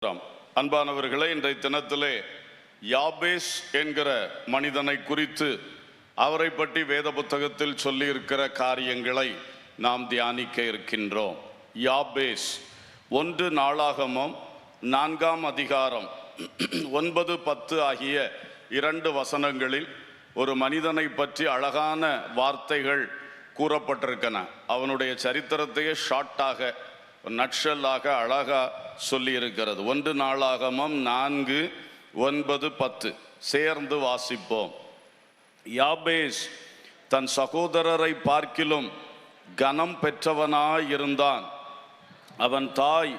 அன்பானவர்களே, இன்றைய தினத்திலே யாபேஸ் என்கிற மனிதனை குறித்து அவரை பற்றி வேத புத்தகத்தில் சொல்லி இருக்கிற காரியங்களை நாம் தியானிக்க இருக்கின்றோம். யாபேஸ் 1 நாளாகமம் 4ஆம் அதிகாரம் 9, 10 ஆகிய 2 வசனங்களில் ஒரு மனிதனை பற்றி அழகான வார்த்தைகள் கூறப்பட்டிருக்கின்றன. அவனுடைய சரித்திரத்தையே ஷார்ட்டாக நட்ஷல்லாக அழகா சொல்லி இருக்கிறது. 1 நாளாகமம் 4, 9, 10 சேர்ந்து வாசிப்போம். யாபேஸ் தன் சகோதரரை பார்க்கிலும் கனம் பெற்றவனாயிருந்தான். அவன் தாய்,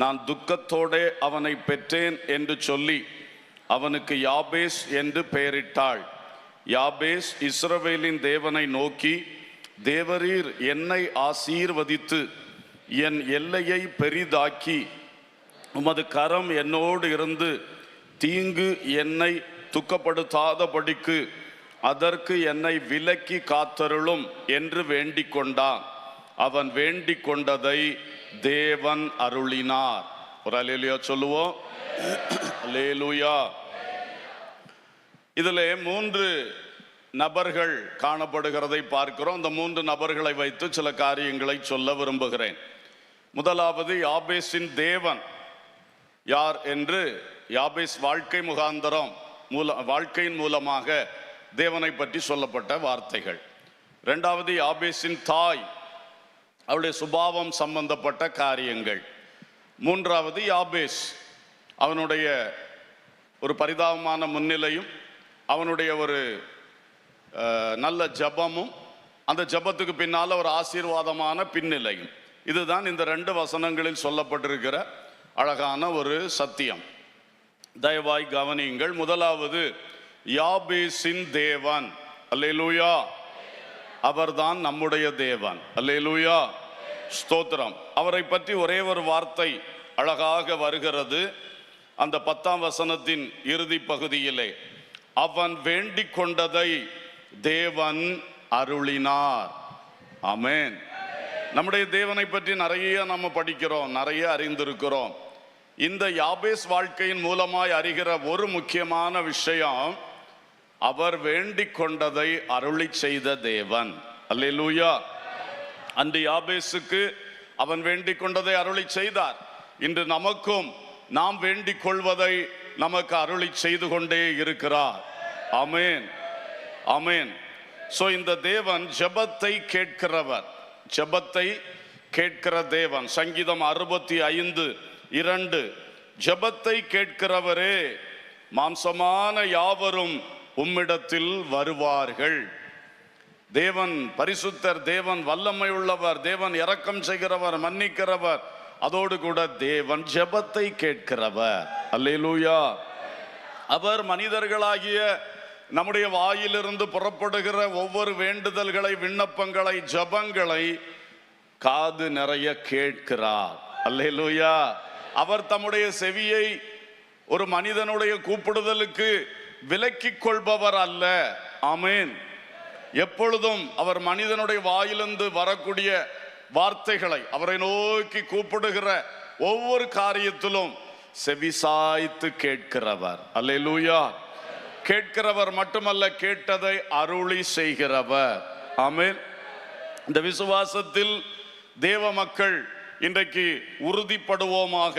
நான் துக்கத்தோடே அவனை பெற்றேன் என்று சொல்லி அவனுக்கு யாபேஸ் என்று பெயரிட்டாள். யாபேஸ் இஸ்ரவேலின் தேவனை நோக்கி, தேவரீர் என்னை ஆசீர்வதித்து என் எல்லையை பெரிதாக்கி உமது கரம் என்னோடு இருந்து தீங்கு என்னை துக்கப்படுத்தாதபடிக்கு அதற்கு என்னை விலக்கி காத்தருளும் என்று வேண்டிக் கொண்டான். அவன் வேண்டிக் கொண்டதை தேவன் அருளினார். ஒரு அல்லேலூயா சொல்லுவோம். அல்லேலூயா. இதிலே 3 நபர்கள் காணப்படுகிறதை பார்க்கிறோம். அந்த 3 நபர்களை வைத்து சில காரியங்களை சொல்ல விரும்புகிறேன். முதலாவது, யாபேஸின் தேவன் யார் என்று யாபேஸ் வாழ்க்கை முகாந்தரம் வாழ்க்கையின் மூலமாக தேவனை பற்றி சொல்லப்பட்ட வார்த்தைகள். 2வது, யாபேஸின் தாய், அவளுடைய சுபாவம் சம்பந்தப்பட்ட காரியங்கள். 3வது, யாபேஸ் அவனுடைய ஒரு பரிதாபமான முன்னிலையும் அவனுடைய ஒரு நல்ல ஜபமும் அந்த ஜபத்துக்கு பின்னால் ஒரு ஆசீர்வாதமான பின்னிலையும். இதுதான் இந்த 2 வசனங்களில் சொல்லப்பட்டிருக்கிற அழகான ஒரு சத்தியம். தயவாய் கவனியுங்கள். முதலாவது, யாபேஸின் தேவன். அல்லேலூயா. அவர்தான் நம்முடைய தேவன். அல்லேலூயா, ஸ்தோத்திரம். அவரை பற்றி ஒரே ஒரு வார்த்தை அழகாக வருகிறது. அந்த 10ஆம் வசனத்தின் இறுதி பகுதியிலே, அவன் வேண்டிக் கொண்டதை தேவன் அருளினார். ஆமென். நம்முடைய தேவனை பற்றி நிறைய நம்ம படிக்கிறோம், நிறைய அறிந்திருக்கிறோம். இந்த யாபேஸ் வாழ்க்கையின் மூலமாய் அறிகிற ஒரு முக்கியமான விஷயம், அவர் வேண்டிக் கொண்டதை அருளி செய்த தேவன். அல்லேலூயா. அன்று யாபேசுக்கு அவன் வேண்டிக் கொண்டதை அருளி செய்தார். இன்று நமக்கும் நாம் வேண்டிக் கொள்வதை நமக்கு அருளி செய்து கொண்டே இருக்கிறார். ஆமென், ஆமென். சோ இந்த தேவன் ஜெபத்தை கேட்கிறவர், ஜெபத்தை கேட்கிற தேவன். சங்கீதம் 65:2, ஜெபத்தை கேட்கிறவரே, மாம்சமான யாவரும் உம்மிடத்தில் வருவார்கள். தேவன் பரிசுத்தர், தேவன் வல்லமை உள்ளவர், தேவன் இரக்கம் செய்கிறவர், மன்னிக்கிறவர். அதோடு கூட தேவன் ஜெபத்தை கேட்கிறவர். அல்லேலூயா. அவர் மனிதர்களாகிய நம்முடைய வாயிலிருந்து புறப்படுகிற ஒவ்வொரு வேண்டுதல்களை, விண்ணப்பங்களை, ஜபங்களை காது நிறைய கேட்கிறார். அல்லேலூயா. அவர் தம்முடைய செவியை ஒரு மனிதனுடைய கூப்பிடுதலுக்கு விலக்கிக் கொள்பவர் அல்ல. ஆமென். எப்பொழுதும் அவர் மனிதனுடைய வாயிலிருந்து வரக்கூடிய வார்த்தைகளை, அவரை நோக்கி கூப்பிடுகிற ஒவ்வொரு காரியத்திலும் செவிசாய்த்து கேட்கிறவர். அல்லேலூயா. கேட்கிறவர் மட்டுமல்ல, கேட்டதை அருளி செய்கிறவர். ஆமென். இந்த விசுவாசத்தில் தேவ மக்கள் இன்றைக்கு உறுதிப்படுவோமாக.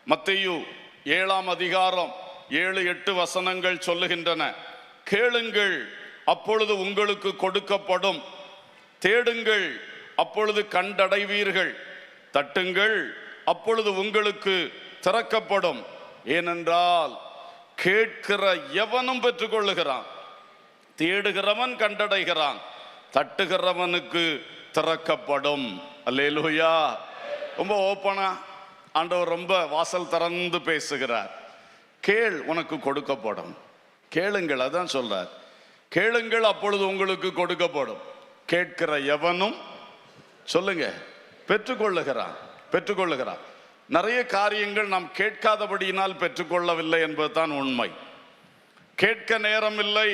மத்தேயு 7ஆம் அதிகாரம் 7, 8 வசனங்கள் சொல்லுகின்றன. கேளுங்கள், அப்பொழுது உங்களுக்கு கொடுக்கப்படும். தேடுங்கள், அப்பொழுது கண்டடைவீர்கள். தட்டுங்கள், அப்பொழுது உங்களுக்கு திறக்கப்படும். ஏனென்றால் கேட்கிற எவனும் பெற்றுக்கொள்ளுகிறான், தேடுகிறவன் கண்டடைகிறான், தட்டுகிறவனுக்கு திறக்கப்படும். அல்லேலூயா. ரொம்ப ஓப்பனா ஆண்டவர் ரொம்ப வாசல் திறந்து பேசுகிறார். கேள், உனக்கு கொடுக்கப்படும். கேளுங்கள், அதான் சொல்றார். கேளுங்கள், அப்பொழுது உங்களுக்கு கொடுக்கப்படும். கேட்கிற எவனும், சொல்லுங்க, பெற்றுக்கொள்ளுகிறான், பெற்றுக்கொள்ளுகிறான். நிறைய காரியங்கள் நாம் கேட்காதபடியினால் பெற்றுக்கொள்ளவில்லை என்பதுதான் உண்மை. கேட்க நேரம் இல்லை.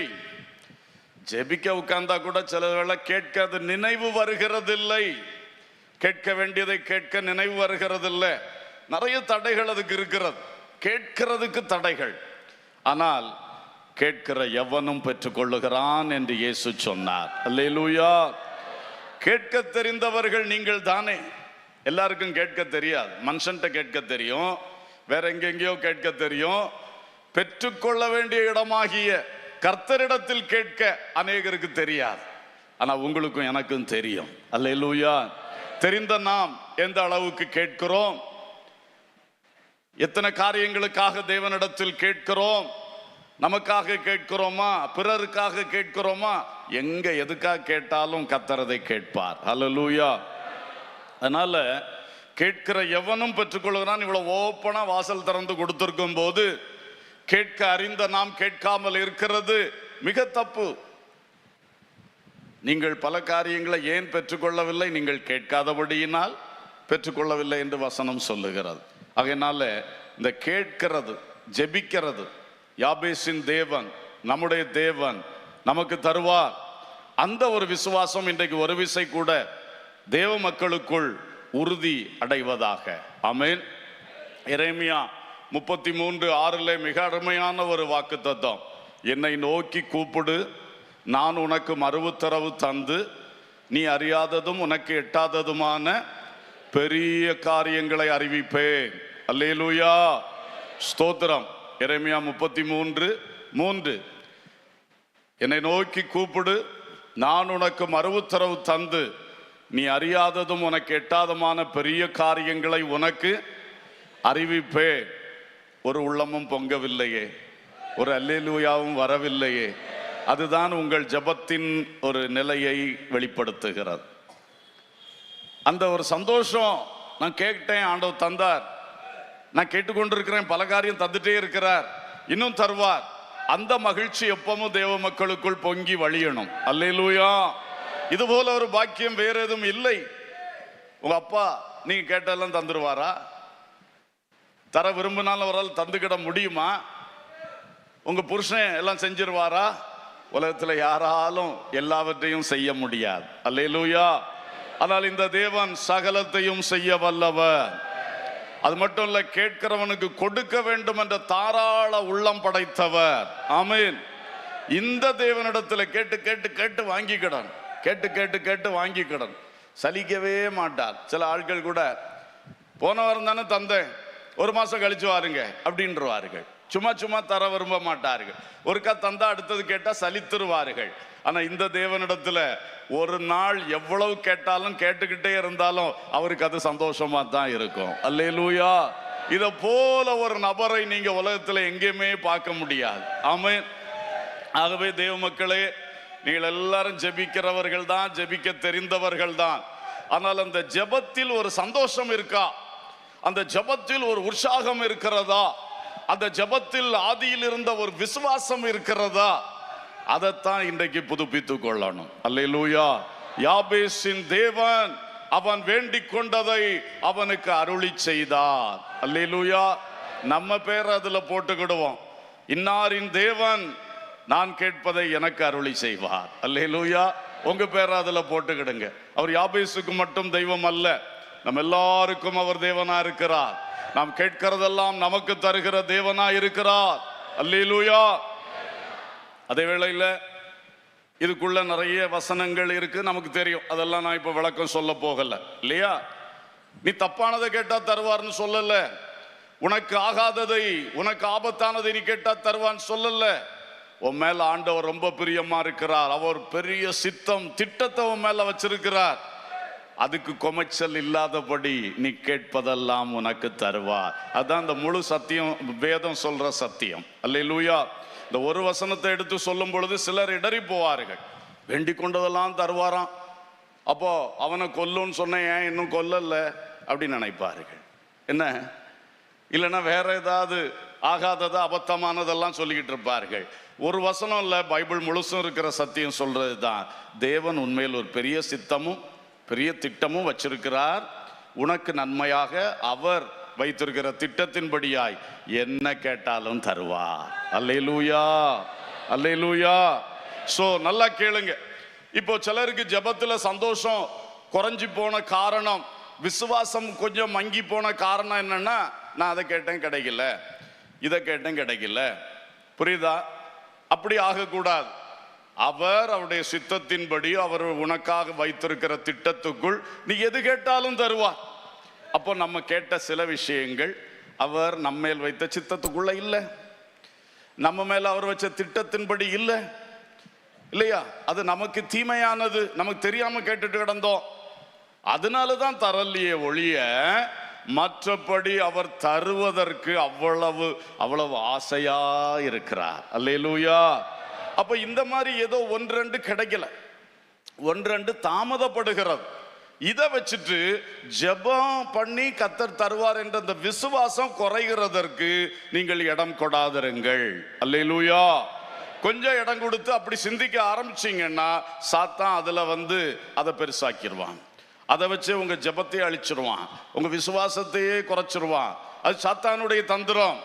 ஜெபிக்க உட்கார்ந்தா கூட சில வேளை கேட்காத நினைவு வருகிறதில்லை. கேட்க வேண்டியதை கேட்க நினைவு வருகிறதில்லை. நிறைய தடைகள் அதுக்கு இருக்கிறது, கேட்கிறதுக்கு தடைகள். ஆனால் கேட்கிற எவனும் பெற்றுக்கொள்ளுகிறான் என்று இயேசு சொன்னார். அல்லேலூயா. கேட்க தெரிந்தவர்கள் நீங்கள் தானே. எல்லாருக்கும் கேட்க தெரியாது. மனுஷன்ட்ட கேட்க தெரியும், வேற எங்கெங்கயோ கேட்க தெரியும். பெற்றுக்கொள்ள வேண்டிய இடமாகிய கர்த்தரிடத்தில் கேட்க அநேகருக்கு தெரியாது. ஆனா உங்களுக்கும் எனக்கும் தெரியும். அல்லேலூயா. தெரிந்த நாம் எந்த அளவுக்கு கேட்கிறோம், எத்தனை காரியங்களுக்காக தேவனிடத்தில் கேட்கிறோம், நமக்காக கேட்கிறோமா, பிறருக்காக கேட்கிறோமா, எங்க எதுக்காக கேட்டாலும் கர்த்தரதை கேட்பார். அல்லேலூயா. அதனால கேட்கிற எவனும் பெற்றுக்கொள்கிறான். இவ்வளவு ஓப்பனா வாசல் திறந்து கொடுத்திருக்கும் போது கேட்க அறிந்த நாம் கேட்காமல் இருக்கிறது மிக தப்பு. நீங்கள் பல காரியங்களை ஏன் பெற்றுக்கொள்ளவில்லை? நீங்கள் கேட்காதபடியினால் பெற்றுக்கொள்ளவில்லை என்று வசனம் சொல்லுகிறது. அதனால இந்த கேட்கிறது, ஜெபிக்கிறது, யாபேசின் தேவன் நம்முடைய தேவன் நமக்கு தருவார். அந்த ஒரு விசுவாசம் இன்றைக்கு ஒரு விசை கூட தேவ மக்களுக்குள் உறுதி அடைவதாக. ஆமென். எரேமியா 33:6 மிக அருமையான ஒரு வாக்குத்தத்தம். என்னை நோக்கி கூப்பிடு, நான் உனக்கு மறுவுத்தரவு தந்து நீ அறியாததும் உனக்கு எட்டாததுமான பெரிய காரியங்களை அறிவிப்பேன். அல்லேலூயா. ஸ்தோத்திரம். எரேமியா 33:3 என்னை நோக்கி கூப்பிடு, நான் உனக்கு மறுவுத்தரவு தந்து நீ அறியாததும் உனக்கு எட்டாததுமான பெரிய காரியங்களை உனக்கு அறிவிப்பேன். ஒரு உள்ளமும் பொங்கவில்லையே, ஒரு அல்லேலூயாவும் வரவில்லையே. அதுதான் உங்கள் ஜெபத்தின் ஒரு நிலையை வெளிப்படுத்துகிறது. அந்த ஒரு சந்தோஷம், நான் கேட்டேன், ஆண்டவர் தந்தார், நான் கேட்டுக்கொண்டிருக்கிறேன், பல காரியம் தந்துட்டே இருக்கிறார், இன்னும் தருவார். அந்த மகிழ்ச்சி எப்பவும் தேவ மக்களுக்குள் பொங்கி வழியணும். அல்லேலூயா. இது போல ஒரு பாக்கியம் வேற எதுவும் இல்லை. உங்க அப்பா நீங்க கேட்டெல்லாம் தந்துருவாரா? தர விரும்பினாலும் அவரால் தந்துக்கிட முடியுமா? உங்க புருஷன் எல்லாம் செஞ்சிருவாரா? உலகத்துல யாராலும் எல்லாவற்றையும் செய்ய முடியாது. அல்லேலூயா. ஆனால் இந்த தேவன் சகலத்தையும் செய்ய வல்லவர். அது மட்டும் இல்ல, கேட்கிறவனுக்கு கொடுக்க வேண்டும் என்ற தாராள உள்ளம் படைத்தவர். ஆமென். இந்த தேவனிடத்துல கேட்டு கேட்டு கேட்டு வாங்கிக்கிடன், கேட்டு கேட்டு கேட்டு வாங்கிக்கிடன், சலிக்கவே மாட்டார். சில ஆட்கள் கூட போன வாரம் தானே தந்தேன், ஒரு மாசம் கழிச்சு வாருங்க அப்படின்றவார்கள். சும்மா சும்மா தர விரும்ப மாட்டார்கள். ஒருக்கா தந்தா அடுத்தது கேட்டா சலித்துருவார்கள். ஆனா இந்த தேவனிடத்துல ஒரு நாள் எவ்வளவு கேட்டாலும் கேட்டுக்கிட்டே இருந்தாலும் அவருக்கு அது சந்தோஷமா தான் இருக்கும். அல்லேலூயா. இத போல ஒரு நபரை நீங்க உலகத்துல எங்கேயுமே பார்க்க முடியாது. ஆமென். ஆகவே தேவ மக்களே, நீங்கள் எல்லாரும் ஜெபிக்கிறவர்கள் தான், ஜெபிக்க தெரிந்தவர்கள் தான். ஆனால் அந்த ஜெபத்தில் ஒரு சந்தோஷம் இருக்கா? அந்த ஜெபத்தில் ஒரு உற்சாகம் இருக்கிறதா? அந்த ஜெபத்தில் ஆதியில் இருந்த ஒரு விசுவாசம் இருக்கிறதா? அதைத்தான் இன்றைக்கு புதுப்பித்துக் கொள்ளணும். அல்லேலூயா. யாபேசின் தேவன் அவன் வேண்டிக் கொண்டதை அவனுக்கு அருளி செய்தார். அல்லேலூயா. நம்ம பேர் அதுல போட்டுக்கிடுவோம், இன்னாரின் தேவன் நான் கேட்பதை எனக்கு அருளி செய்வார். அல்லேலூயா. உங்க பேர் அதுல போட்டுக்கிடுங்க. அவர் யாபேசுக்கு மட்டும் தெய்வம் அல்ல, நம்ம எல்லாருக்கும் அவர் தேவனா இருக்கிறார். நாம் கேட்கிறதெல்லாம் நமக்கு தருகிற தேவனா இருக்கிறார். அல்லேலூயா. அதே வேளையில இதுக்குள்ள நிறைய வசனங்கள் இருக்கு, நமக்கு தெரியும். அதெல்லாம் நான் இப்ப விளக்கம் சொல்ல போகல. இல்லையா? நீ தப்பானதை கேட்டா தருவார்னு சொல்லல, உனக்கு ஆகாததை, உனக்கு ஆபத்தானதை நீ கேட்டா தருவான்னு சொல்லல. உன் மேல ஆண்டவர் ரொம்ப பிரியமா இருக்கிறார். அவர் பெரிய சித்தம், திட்டத்தை உன் மேல வச்சிருக்கிறார். அதுக்கு கொமைச்சல் இல்லாதபடி நீ கேட்பதெல்லாம் உனக்கு தருவார். அதான் இந்த முழு சத்தியம், வேதம் சொல்ற சத்தியம். அல்லேலூயா. இந்த ஒரு வசனத்தை எடுத்து சொல்லும் பொழுது சிலர் இடறி போவார்கள். வேண்டிக் கொண்டதெல்லாம் தருவாராம், அப்போ அவனை கொல்லுன்னு சொன்ன, ஏன் இன்னும் கொல்லல அப்படின்னு நினைப்பார்கள். என்ன, இல்லைன்னா வேற ஏதாவது ஆகாததா அபத்தமானதெல்லாம் சொல்லிக்கிட்டு இருப்பார்கள். ஒரு வசனம் இல்ல, பைபிள் முழுசும் இருக்கிற சத்தியம் சொல்றது தான், தேவன் உண்மையில் ஒரு பெரிய சித்தமும் பெரிய திட்டமும் வச்சிருக்கிறார். உனக்கு நன்மையாக அவர் வைத்திருக்கிற திட்டத்தின்படியாய் என்ன கேட்டாலும் தருவார். அல்லேலூயா. அல்லேலூயா. சோ நல்லா கேளுங்க. இப்போ சிலருக்கு ஜெபத்துல சந்தோஷம் குறைஞ்சி போன காரணம் விசுவாசம் கொஞ்சம் மங்கி போன காரணம் என்னன்னா, நான் அதை கேட்டேன் கிடைக்கல, இதை கேட்டேன் கிடைக்கல. புரியுதா? அப்படி ஆகக்கூடாது. அவர் அவருடைய சித்தத்தின்படி அவர் உனக்காக வைத்திருக்கிற திட்டத்துக்குள் நீ எது கேட்டாலும் தருவார். அப்போ நம்ம கேட்ட சில விஷயங்கள் அவர் நம்ம மேல் வைத்த சித்தத்துக்குள்ள இல்லை, நம்ம மேல அவர் வச்ச திட்டத்தின்படி இல்லை, இல்லையா? அது நமக்கு தீமையானது, நமக்கு தெரியாம கேட்டுட்டு கிடந்தோம். அதனாலதான் தரலையே ஒழிய மற்றபடி அவர் தருவதற்கு அவ்வளவு அவ்வளவு ஆசையா இருக்கிறார். அல்லேலூயா. அப்ப இந்த மாதிரி ஏதோ ஒன்றெண்டு கிடைக்கல, ஒன்றெண்டு தாமதப்படுகிறது. இதை வச்சுட்டு ஜெபம் பண்ணி கர்த்தர் தருவார் என்ற அந்த விசுவாசம் குறைகிறதற்கு நீங்கள் இடம் கொடாதிருங்கள். அல்லேலூயா. கொஞ்சம் இடம் கொடுத்து அப்படி சிந்திக்க ஆரம்பிச்சீங்கன்னா சாத்தான் அதுல அதை பெருசாக்கிடுவான். அதை வச்சு உங்க ஜெபத்தையே அழிச்சிருவான், உங்க விசுவாசத்தையே குறைச்சிருவான். அது சாத்தானுடைய தந்திரம்.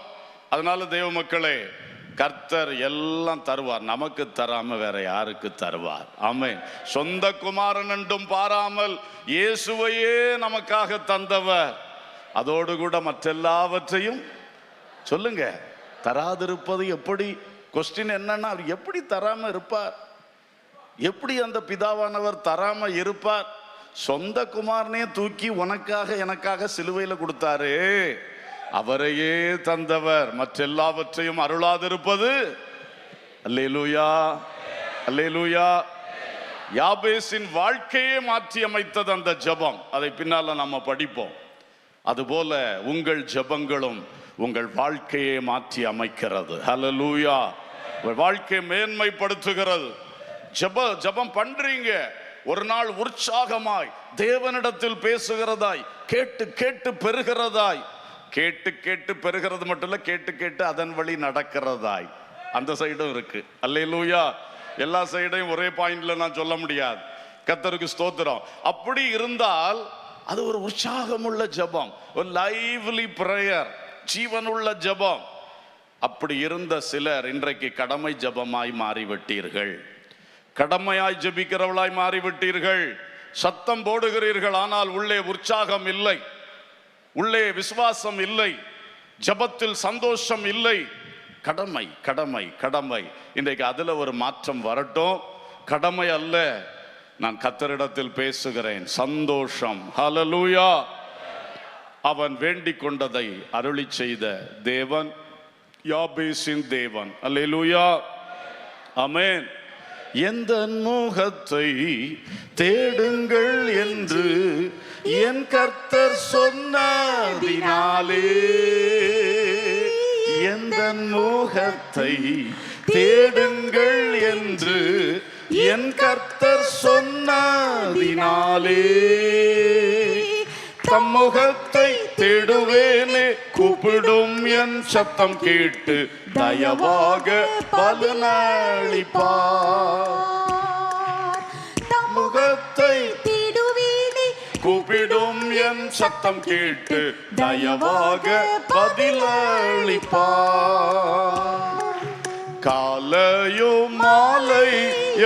அதனால தேவ மக்களே, கர்த்தர் எல்லாம் தருவார். நமக்கு தராம வேற யாருக்கு தருவார்? ஆமென். சொந்த குமாரன் என்றும் பாராமல் இயேசுவையே நமக்காக தந்தவர். அதோடு கூட மற்றெல்லாவற்றையும் சொல்லுங்க தராதிருப்பது எப்படி? கொஸ்டின் என்னன்னா, அவர் எப்படி தராம இருப்பார்? எப்படி அந்த பிதாவானவர் தராம இருப்பார்? சொந்த குமாரனே தூக்கி உனக்காக எனக்காக சிலுவையில கொடுத்தாரு, அவரையே தந்தவர். மற்றெல்லாவற்றையும் அருளாதிருப்பது. அல்லேலூயா, அல்லேலூயா. யாபேசின் வாழ்க்கையே மாற்றி அமைத்தது அந்த ஜெபம். அதை பின்னால நம்ம படிப்போம். அதுபோல உங்கள் ஜெபங்களும் உங்கள் வாழ்க்கையை மாற்றி அமைக்கிறது. ஹல்லேலூயா. வாழ்க்கையை மேன்மைப்படுத்துகிறது. ஜெபம் பண்றீங்க, ஒரு நாள் உற்சாகமாய் தேவனிடத்தில் பேசுகிறதாய், கேட்டு கேட்டு பெறுகிறதாய், கேட்டு கேட்டு பெறுகிறது மட்டும் இல்ல, கேட்டு கேட்டு அதன் வழி நடக்கிறதாய், அந்த சைடும் இருக்கு. அல்லேலூயா. எல்லா சைடையும் ஒரே பாயிண்ட்ல நான் சொல்ல முடியாது. கர்த்தருக்கு ஸ்தோத்திரம். அப்படி இருந்தால் அது ஒரு உற்சாகமுள்ள ஜெபம், ஒரு லைவ்லி பிரேயர், ஜீவனுள்ள ஜெபம். அப்படி இருந்த சிலர் இன்றைக்கு கடமை ஜெபமாய் மாறிவிட்டீர்கள். கடமையாய் ஜெபிக்கிறவளாய் மாறிவிட்டீர்கள். சத்தம் போடுகிறீர்கள், ஆனால் உள்ளே உற்சாகம் இல்லை, உள்ளே விசுவாசம் இல்லை, ஜெபத்தில் சந்தோஷம் இல்லை. கடமை கடமை கடமை. இன்றைக்கு அதுல ஒரு மாற்றம் வரட்டும். கடமை அல்ல, நான் கர்த்தரிடத்தில் பேசுகிறேன், சந்தோஷம். ஹல்லேலூயா. அவன் வேண்டிக் கொண்டதை அருளி செய்த தேவன் யாபேசின் தேவன். அல்லேலூயா, ஆமென். எந்த முகத்தை தேடுங்கள் என்று என் கர்த்தர் சொன்னதினாலே, எந்த முகத்தை தேடுங்கள் என்று என் கர்த்தர் சொன்னதினாலே, தம்முகத்தை தேடுவேனே, கூப்பிடும் என் சத்தம் கேட்டு தயவாக பலனளிப்பார். தம்முகத்தை தேடுவேனே, கூப்பிடும் என் சத்தம் கேட்டு தயவாக பதிலளிப்பார். காலையும் மாலை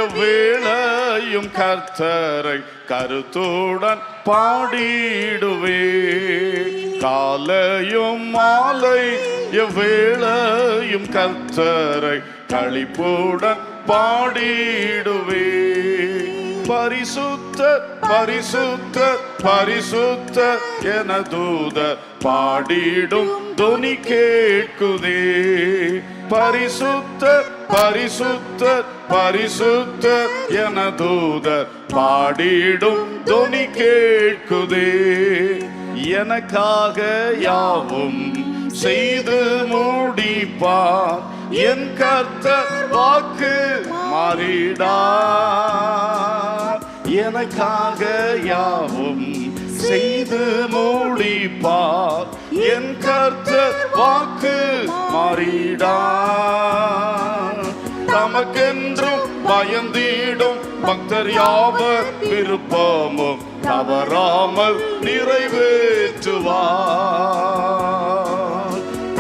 எவ்வேளையும் கர்த்தரை கருத்துடன் பாடிடுவே. காலையும் மாலை எவ்வேளையும் கர்த்தரை களிப்புடன் பாடிடுவே. பரிசுத்த பரிசுத்த பரிசுத்த என தூதர் பாடிடும் தொனி கேட்குதே. பரிசுத்த பரிசுத்த பரிசுத்த என தூதர் பாடிடும் தொனி கேட்குதே. எனக்காக யாவும் செய்து முடிப்பார், என் கர்த்தர் வாக்கு மாறிடார். எனக்காக யாவும் செய்து முடிப்பார், என் கர்த்தர் வாக்கு மாறிடார். தமக்கென்றும் பயந்திடும் பக்தர் யாவர் விருப்பமும் தவறாமல் நிறைவேற்றுவார்.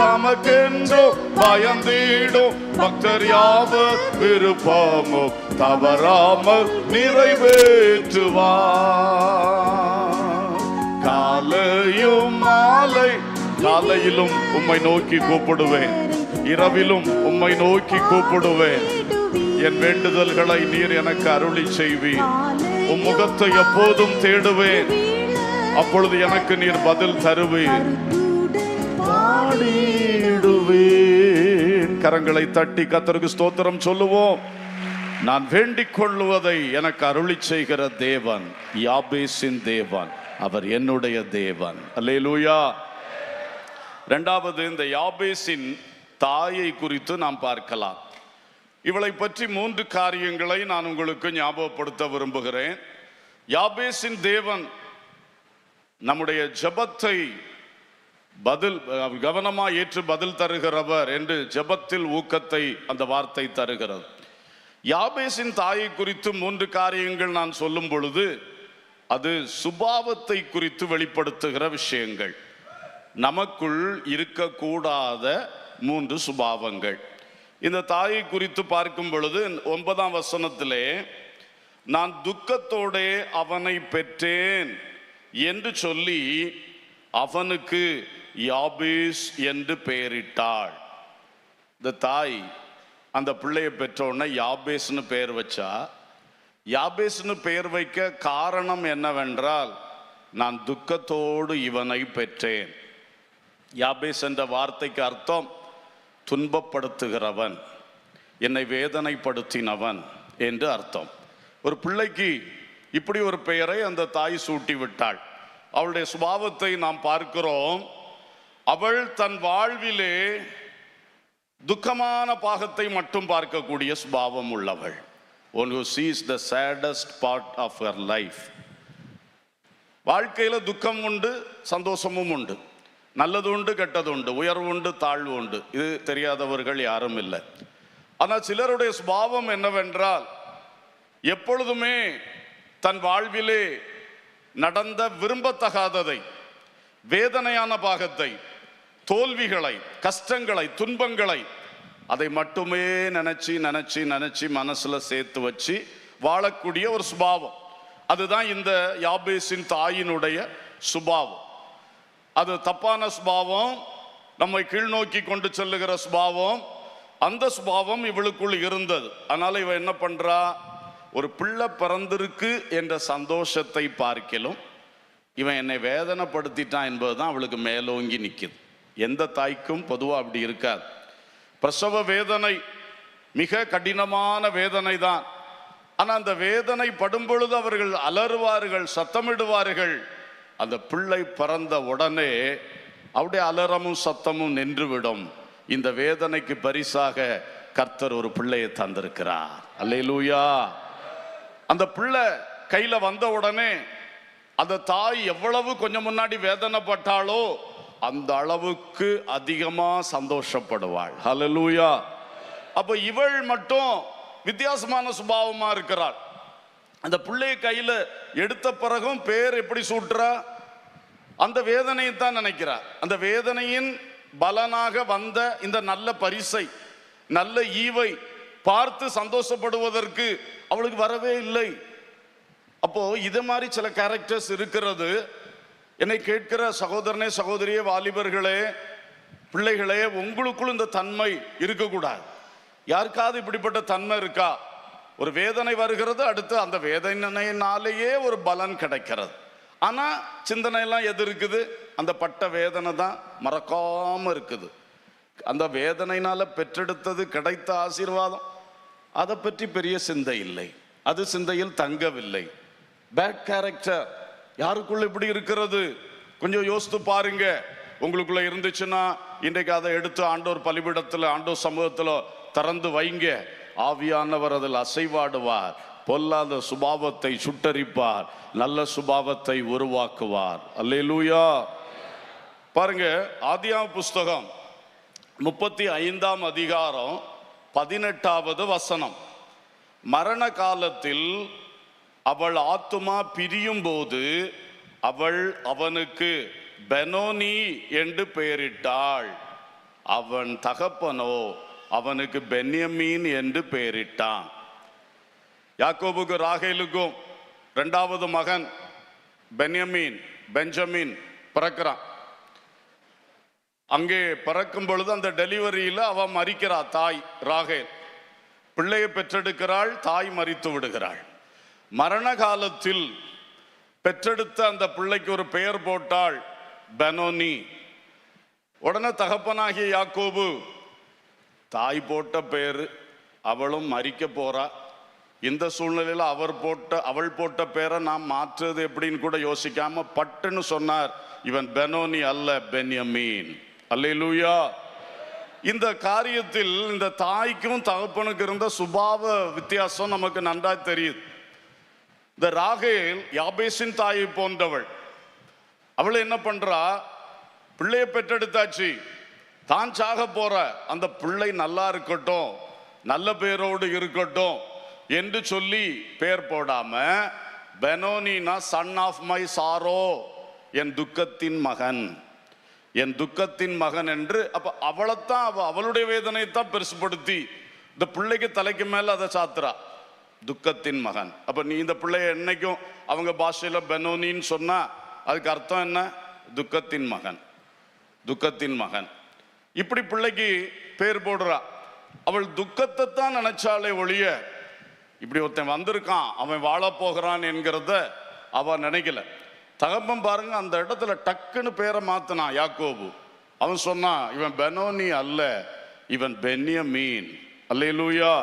தமக்கென்றும் பயந்திடும் பக்தர் யாவர் விருப்பமும் தவறாமல் நிறைவேற்றுவார். காலையிலும் உம்மை நோக்கி கூப்பிடுவேன், இரவிலும் உம்மை நோக்கி கூப்பிடுவேன். என் வேண்டுதல்களை நீர் எனக்கு அருளி செய்வீர். உம் முகத்தை எப்போதும் தேடுவேன், அப்பொழுது எனக்கு நீர் பதில் தருவீர். பாடிடுவேன். கரங்களை தட்டி கர்த்தருக்கு ஸ்தோத்திரம் சொல்லுவோம். நான் வேண்டிக் கொள்ளுவதை எனக்கு அருளி செய்கிற தேவன் யாபேசின் தேவன், அவர் என்னுடைய தேவன். அல்லேலூயா. இரண்டாவது, இந்த யாபேசின் தாயை குறித்து நாம் பார்க்கலாம். இவளை பற்றி 3 காரியங்களை நான் உங்களுக்கு ஞாபகப்படுத்த விரும்புகிறேன். யாபேசின் தேவன் நம்முடைய ஜெபத்தை கவனமாக ஏற்று பதில் தருகிறவர் என்று ஜெபத்தில் ஊக்கத்தை அந்த வார்த்தை தருகிறது. யாபேசின் தாயை குறித்து 3 காரியங்கள் நான் சொல்லும் பொழுது அது சுபாவத்தை குறித்து வெளிப்படுத்துகிற விஷயங்கள். நமக்குள் இருக்கக்கூடாத 3 சுபாவங்கள். இந்த தாயை குறித்து பார்க்கும் பொழுது 9ஆம் வசனத்திலே, நான் துக்கத்தோடே அவனை பெற்றேன் என்று சொல்லி அவனுக்கு யாபேஸ் என்று பெயரிட்டாள். இந்த தாய் அந்த பிள்ளையை பெற்றோடனே யாபேஸ்னு பெயர் வச்சா. யாபேஸ்னு பெயர் வைக்க காரணம் என்னவென்றால், நான் துக்கத்தோடு இவனை பெற்றேன். யாபேஸ் என்ற வார்த்தைக்கு அர்த்தம் துன்பப்படுத்துகிறவன், என்னை வேதனைப்படுத்தினவன் என்று அர்த்தம். ஒரு பிள்ளைக்கு இப்படி ஒரு பெயரை அந்த தாய் சூட்டி விட்டாள். அவளுடைய சுபாவத்தை நாம் பார்க்கிறோம். அவள் தன் வாழ்விலே துக்கமான பாகத்தை மட்டும் பார்க்கக்கூடிய சுபாவம் உள்ளவள். One who sees the saddest part of her life. வாழ்க்கையில துக்கம் உண்டு, சந்தோஷமும் உண்டு, நல்லது உண்டு, கெட்டது உண்டு, உயர்வு உண்டு, தாழ்வு உண்டு. இது தெரியாதவர்கள் யாரும் இல்லை. ஆனால் சிலருடைய சுபாவம் என்னவென்றால், எப்பொழுதுமே தன் வாழ்விலே நடந்த விரும்பத்தகாததை, வேதனையான பாகத்தை, தோல்விகளை, கஷ்டங்களை, துன்பங்களை, அதை மட்டுமே நினைச்சு நினைச்சு நினைச்சு மனசுல சேர்த்து வச்சு வாழக்கூடிய ஒரு சுபாவம். அதுதான் இந்த யாபேசின் தாயினுடைய சுபாவம். அது தப்பான சுபாவம், நம்மை கீழ்நோக்கி கொண்டு செல்லுகிற சுபாவம். அந்த சுபாவம் இவளுக்குள் இருந்தது. அதனால இவ என்ன பண்றா, ஒரு பிள்ளை பிறந்திருக்கு என்ற சந்தோஷத்தை பார்க்கலும் இவன் என்னை வேதனைப்படுத்திட்டான் என்பதுதான் அவளுக்கு மேலோங்கி நிற்குது. எந்த தாய்க்கும் பொதுவாக அப்படி இருக்காது. பிரசவ வேதனை மிக கடினமான வேதனை தான். ஆனால் அந்த வேதனை படும் பொழுது அவர்கள் அலறுவார்கள், சத்தமிடுவார்கள். அந்த பிள்ளை பிறந்த உடனே அவருடைய அலறமும் சத்தமும் நின்றுவிடும். இந்த வேதனைக்கு பரிசாக கர்த்தர் ஒரு பிள்ளையை தந்திருக்கிறார். அல்லேலூயா. அந்த பிள்ளை கையில வந்த உடனே அந்த தாய் எவ்வளவு கொஞ்சம் முன்னாடி வேதனைப்பட்டாலோ அந்த அளவுக்கு அதிகமா சந்தோஷப்படுவாள். ஹல்லேலூயா. அப்ப இவள் மட்டும் வித்தியாசமான சுபாவமா இருக்கிறாள். அந்த பிள்ளைய கையில எடுத்த பிறகும் பேர் எப்படி சூட்டுறா, அந்த வேதனையை தான் நினைக்கிறார். அந்த வேதனையின் பலனாக வந்த இந்த நல்ல பரிசை, நல்ல ஈவை பார்த்து சந்தோஷப்படுவதற்கு அவளுக்கு வரவே இல்லை. அப்போ இது மாதிரி சில கேரக்டர்ஸ் இருக்கிறது. என்னை கேட்கிற சகோதரனே, சகோதரியே, வாலிபர்களே, பிள்ளைகளே, உங்களுக்குள் இந்த தன்மை இருக்கக்கூடாது. யாருக்காவது இப்படிப்பட்ட தன்மை இருக்கா? ஒரு வேதனை வருகிறது, அடுத்து அந்த வேதனையினாலேயே ஒரு பலன் கிடைக்கிறது. ஆனா சிந்தனையெல்லாம் எது இருக்குது? அந்த பட்ட வேதனை தான் மறக்காம இருக்குது. அந்த வேதனையினால பெற்றெடுத்தது கிடைத்த ஆசீர்வாதம், அதை பற்றி பெரிய சிந்தை இல்லை, அது சிந்தையில் தங்கவில்லை. பேட் கேரக்டர் யாருக்குள்ள இப்படி இருக்கிறது? கொஞ்சம் யோசித்து பாருங்க. உங்களுக்குள்ள இருந்துச்சுன்னா இன்றைக்கு அதை எடுத்து ஆண்டோர் பலிபீடத்தில், ஆண்டோர் சமூகத்தில் திறந்து வைங்க. ஆவியானவர் அதில் அசைவாடுவார், பொல்லாத சுபாவத்தை சுட்டரிப்பார், நல்ல சுபாவத்தை உருவாக்குவார். அல்லேலூயா. பாருங்க, ஆதியாகம புஸ்தகம் 35ஆம் அதிகாரம் 18வது வசனம். மரண காலத்தில் அவள் ஆத்துமா பிரியும் போது அவள் அவனுக்கு பெனோனி என்று பெயரிட்டாள். அவன் தகப்பனோ அவனுக்கு பென்யமீன் என்று பெயரிட்டான். யாக்கோபுக்கு ராகேலுக்கும் 2வது மகன் பென்யமீன், பெஞ்சமின் பிறக்கிறான். அங்கே பிறக்கும் பொழுது அந்த டெலிவரியில அவ மரிக்கிறா. தாய் ராகேல் பிள்ளையை பெற்றெடுக்கிறாள், தாய் மரித்து விடுகிறாள். மரண காலத்தில் பெற்றெடுத்த அந்த பிள்ளைக்கு ஒரு பெயர் போட்டாள், பெனோனி. உடனே தகப்பனாகிய யாக்கோபு, தாய் போட்ட பெயர், அவளும் மரிக்க போறா, இந்த சூழ்நிலையில் அவள் போட்ட பேரை நாம் மாற்றுறது எப்படின்னு கூட யோசிக்காம பட்டுன்னு சொன்னார், இவன் பெனோனி அல்ல, பென்யமீன். அல்லேலூயா. இந்த காரியத்தில் இந்த தாய்க்கும் தகப்பனுக்கு இருந்த சுபாவ வித்தியாசம் நமக்கு நன்றாய் தெரியுது. இந்த ராகேல் யாபேசின் தாயை போன்றவள். அவள் என்ன பண்றா, பிள்ளையை பெற்றெடுத்தாச்சு, தான் சாக போற, அந்த பிள்ளை நல்லா இருக்கட்டும், நல்ல பேரோடு இருக்கட்டும் என்று சொல்லி பேர் போடாம பெனோனினா சன் ஆஃப் மை சாரோ, என் துக்கத்தின் மகன், என் துக்கத்தின் மகன் என்று. அப்ப அவளைத்தான் அவளுடைய வேதனையைத்தான் பெருசுப்படுத்தி இந்த பிள்ளைக்கு தலைக்கு மேல அதை சாத்துறா, துக்கத்தின் மகன். அப்ப நீ இந்த பிள்ளைய என்னைக்கும் அவங்க பாஷையில பெனோனின்னு சொன்னா அதுக்கு அர்த்தம் என்ன, துக்கத்தின் மகன், துக்கத்தின் மகன். இப்படி பிள்ளைக்கு பேர் போடுறா. அவள் துக்கத்தை தான் நினைச்சாலே ஒழிய இப்படி ஒருத்தன் வந்திருக்கான் அவன் வாழ போகிறான் என்கிறத அவ நினைக்கல. தகப்பன் பாருங்க, அந்த இடத்துல டக்குன்னு பேரை மாத்தினான் யாக்கோபு. அவன் சொன்னான், இவன் பெனோனி அல்ல, இவன் பென்யமீன். அல்லேலூயா.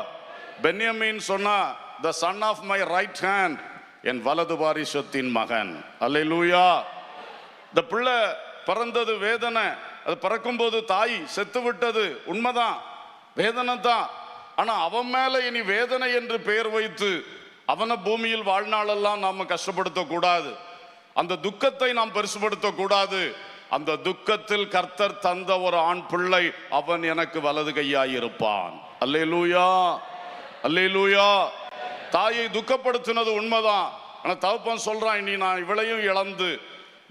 பென்யமீன் சொன்னா the son of my right hand, என் வலது பாரிசத்தின் மகன். அல்லேலூயா. இந்த பிள்ளை பிறந்தது வேதனை, அது பிறக்கும் போது தாய் செத்து விட்டது உண்மைதான், வேதனை தான். ஆனா அவன் மேல இனி வேதனை என்று பெயர் வைத்து அவனை பூமியில் வாழ்நாளெல்லாம் நாம கஷ்டப்படுத்த கூடாது, அந்த துக்கத்தை நாம் பெருசுபடுத்த கூடாது. அந்த துக்கத்தில் கர்த்தர் தந்த ஒரு ஆண் பிள்ளை, அவன் எனக்கு வலது கையாயிருப்பான். அல்லேலூயா, அல்லேலூயா. தாயை துக்கப்படுத்தினது உண்மைதான். ஆனா தகப்பன் சொல்றான், இனி நான் இவளையும் இழந்து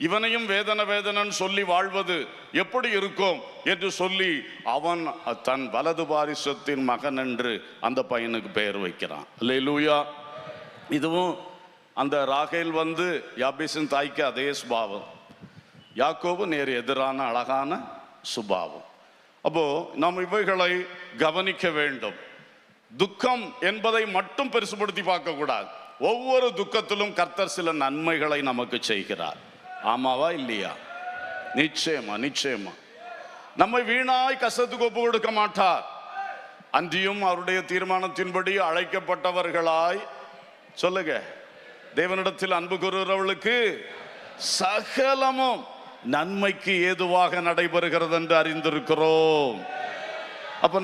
இவனையும் வேதனை வேதனைன்னு சொல்லி வாழ்வது எப்படி இருக்கும் என்று சொல்லி அவன் தன் வலது பாரிசத்தின் மகன் என்று அந்த பையனுக்கு பெயர் வைக்கிறான். அல்லேலூயா. இதுவும் அந்த ராகேல் யாபேசின் தாய்க்கு அதே சுபாவம், யாக்கோபு நேர் எதிரான அழகான சுபாவம். அப்போ நாம் இவைகளை கவனிக்க வேண்டும். துக்கம் என்பதை மட்டும் பெருசுபடுத்தி பார்க்க கூடாது. ஒவ்வொரு துக்கத்திலும் கர்த்தர் சில நன்மைகளை நமக்கு செய்கிறார். ஆமாவா இல்லையா? நிச்சயமா, நிச்சயமா. நம்மை வீணாய் கஷ்டத்துக்கு ஒப்பு கொடுக்க மாட்டார். அன்றியும் அவருடைய தீர்மானத்தின்படி அழைக்கப்பட்டவர்களாய், சொல்லுங்க, தேவனிடத்தில் அன்பு கூறுகிறவர்களுக்கு சகலமும் நன்மைக்கு ஏதுவாக நடைபெறுகிறது என்று அறிந்திருக்கிறோம். அப்ப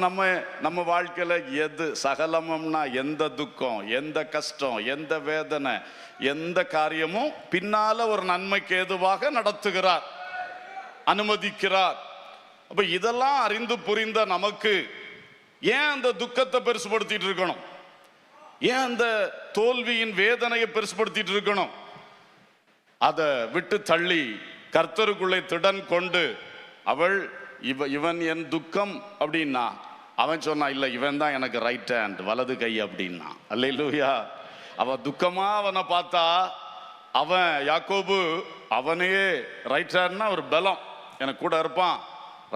நம்ம வாழ்க்கையில எது சகலமும்னா, எந்த துக்கம், எந்த கஷ்டம், எந்த வேதனை, எந்த காரியமும் பின்னால ஒரு நன்மைக்கு ஏதுவாக நடத்துகிறார், அனுமதிக்கிறார். அப்ப இதெல்லாம் அறிந்து புரிந்த நமக்கு ஏன் அந்த துக்கத்தை பெருசுபடுத்திட்டு இருக்கணும்? ஏன் அந்த தோல்வியின் வேதனையை பெருசுபடுத்திட்டு இருக்கணும்? அதை விட்டு தள்ளி கர்த்தருக்குள்ளே திடன் கொண்டு, அவள் இவன் என் துக்கம் அப்படின்னா, அவன் சொன்னா இல்ல, இவன் தான் எனக்கு ரைட் ஹேண்ட், வலது கை அப்படின்னா. அல்லேலூயா. அவ துக்கமா அவனை பார்த்தா, அவன் யாக்கோபு அவனே ரைட் ஹேண்ட்னா ஒரு பலம், எனக்கு கூட இருப்பான்,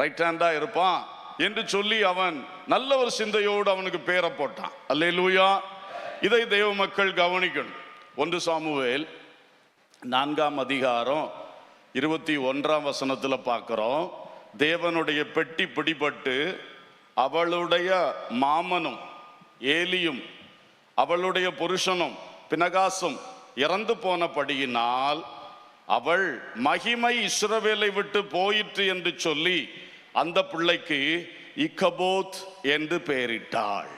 ரைட் ஹேண்டா இருப்பான் என்று சொல்லி அவன் நல்ல ஒரு சிந்தையோடு அவனுக்கு பேரை போட்டான். அல்லேலூயா. இதை தேவ மக்கள் கவனிக்கணும். 1 சாமுவேல் 4ஆம் அதிகாரம் 21ஆம் வசனத்துல பார்க்கிறோம். தேவனுடைய பெட்டி பிடிபட்டு அவளுடைய மாமனும் ஏலியும் அவளுடைய புருஷனும் பினகாசும் இறந்து போனபடியினால் அவள் மகிமை இஸ்ரவேலை விட்டு போயிற்று என்று சொல்லி அந்த பிள்ளைக்கு இக்கபோத் என்று பெயரிட்டாள்.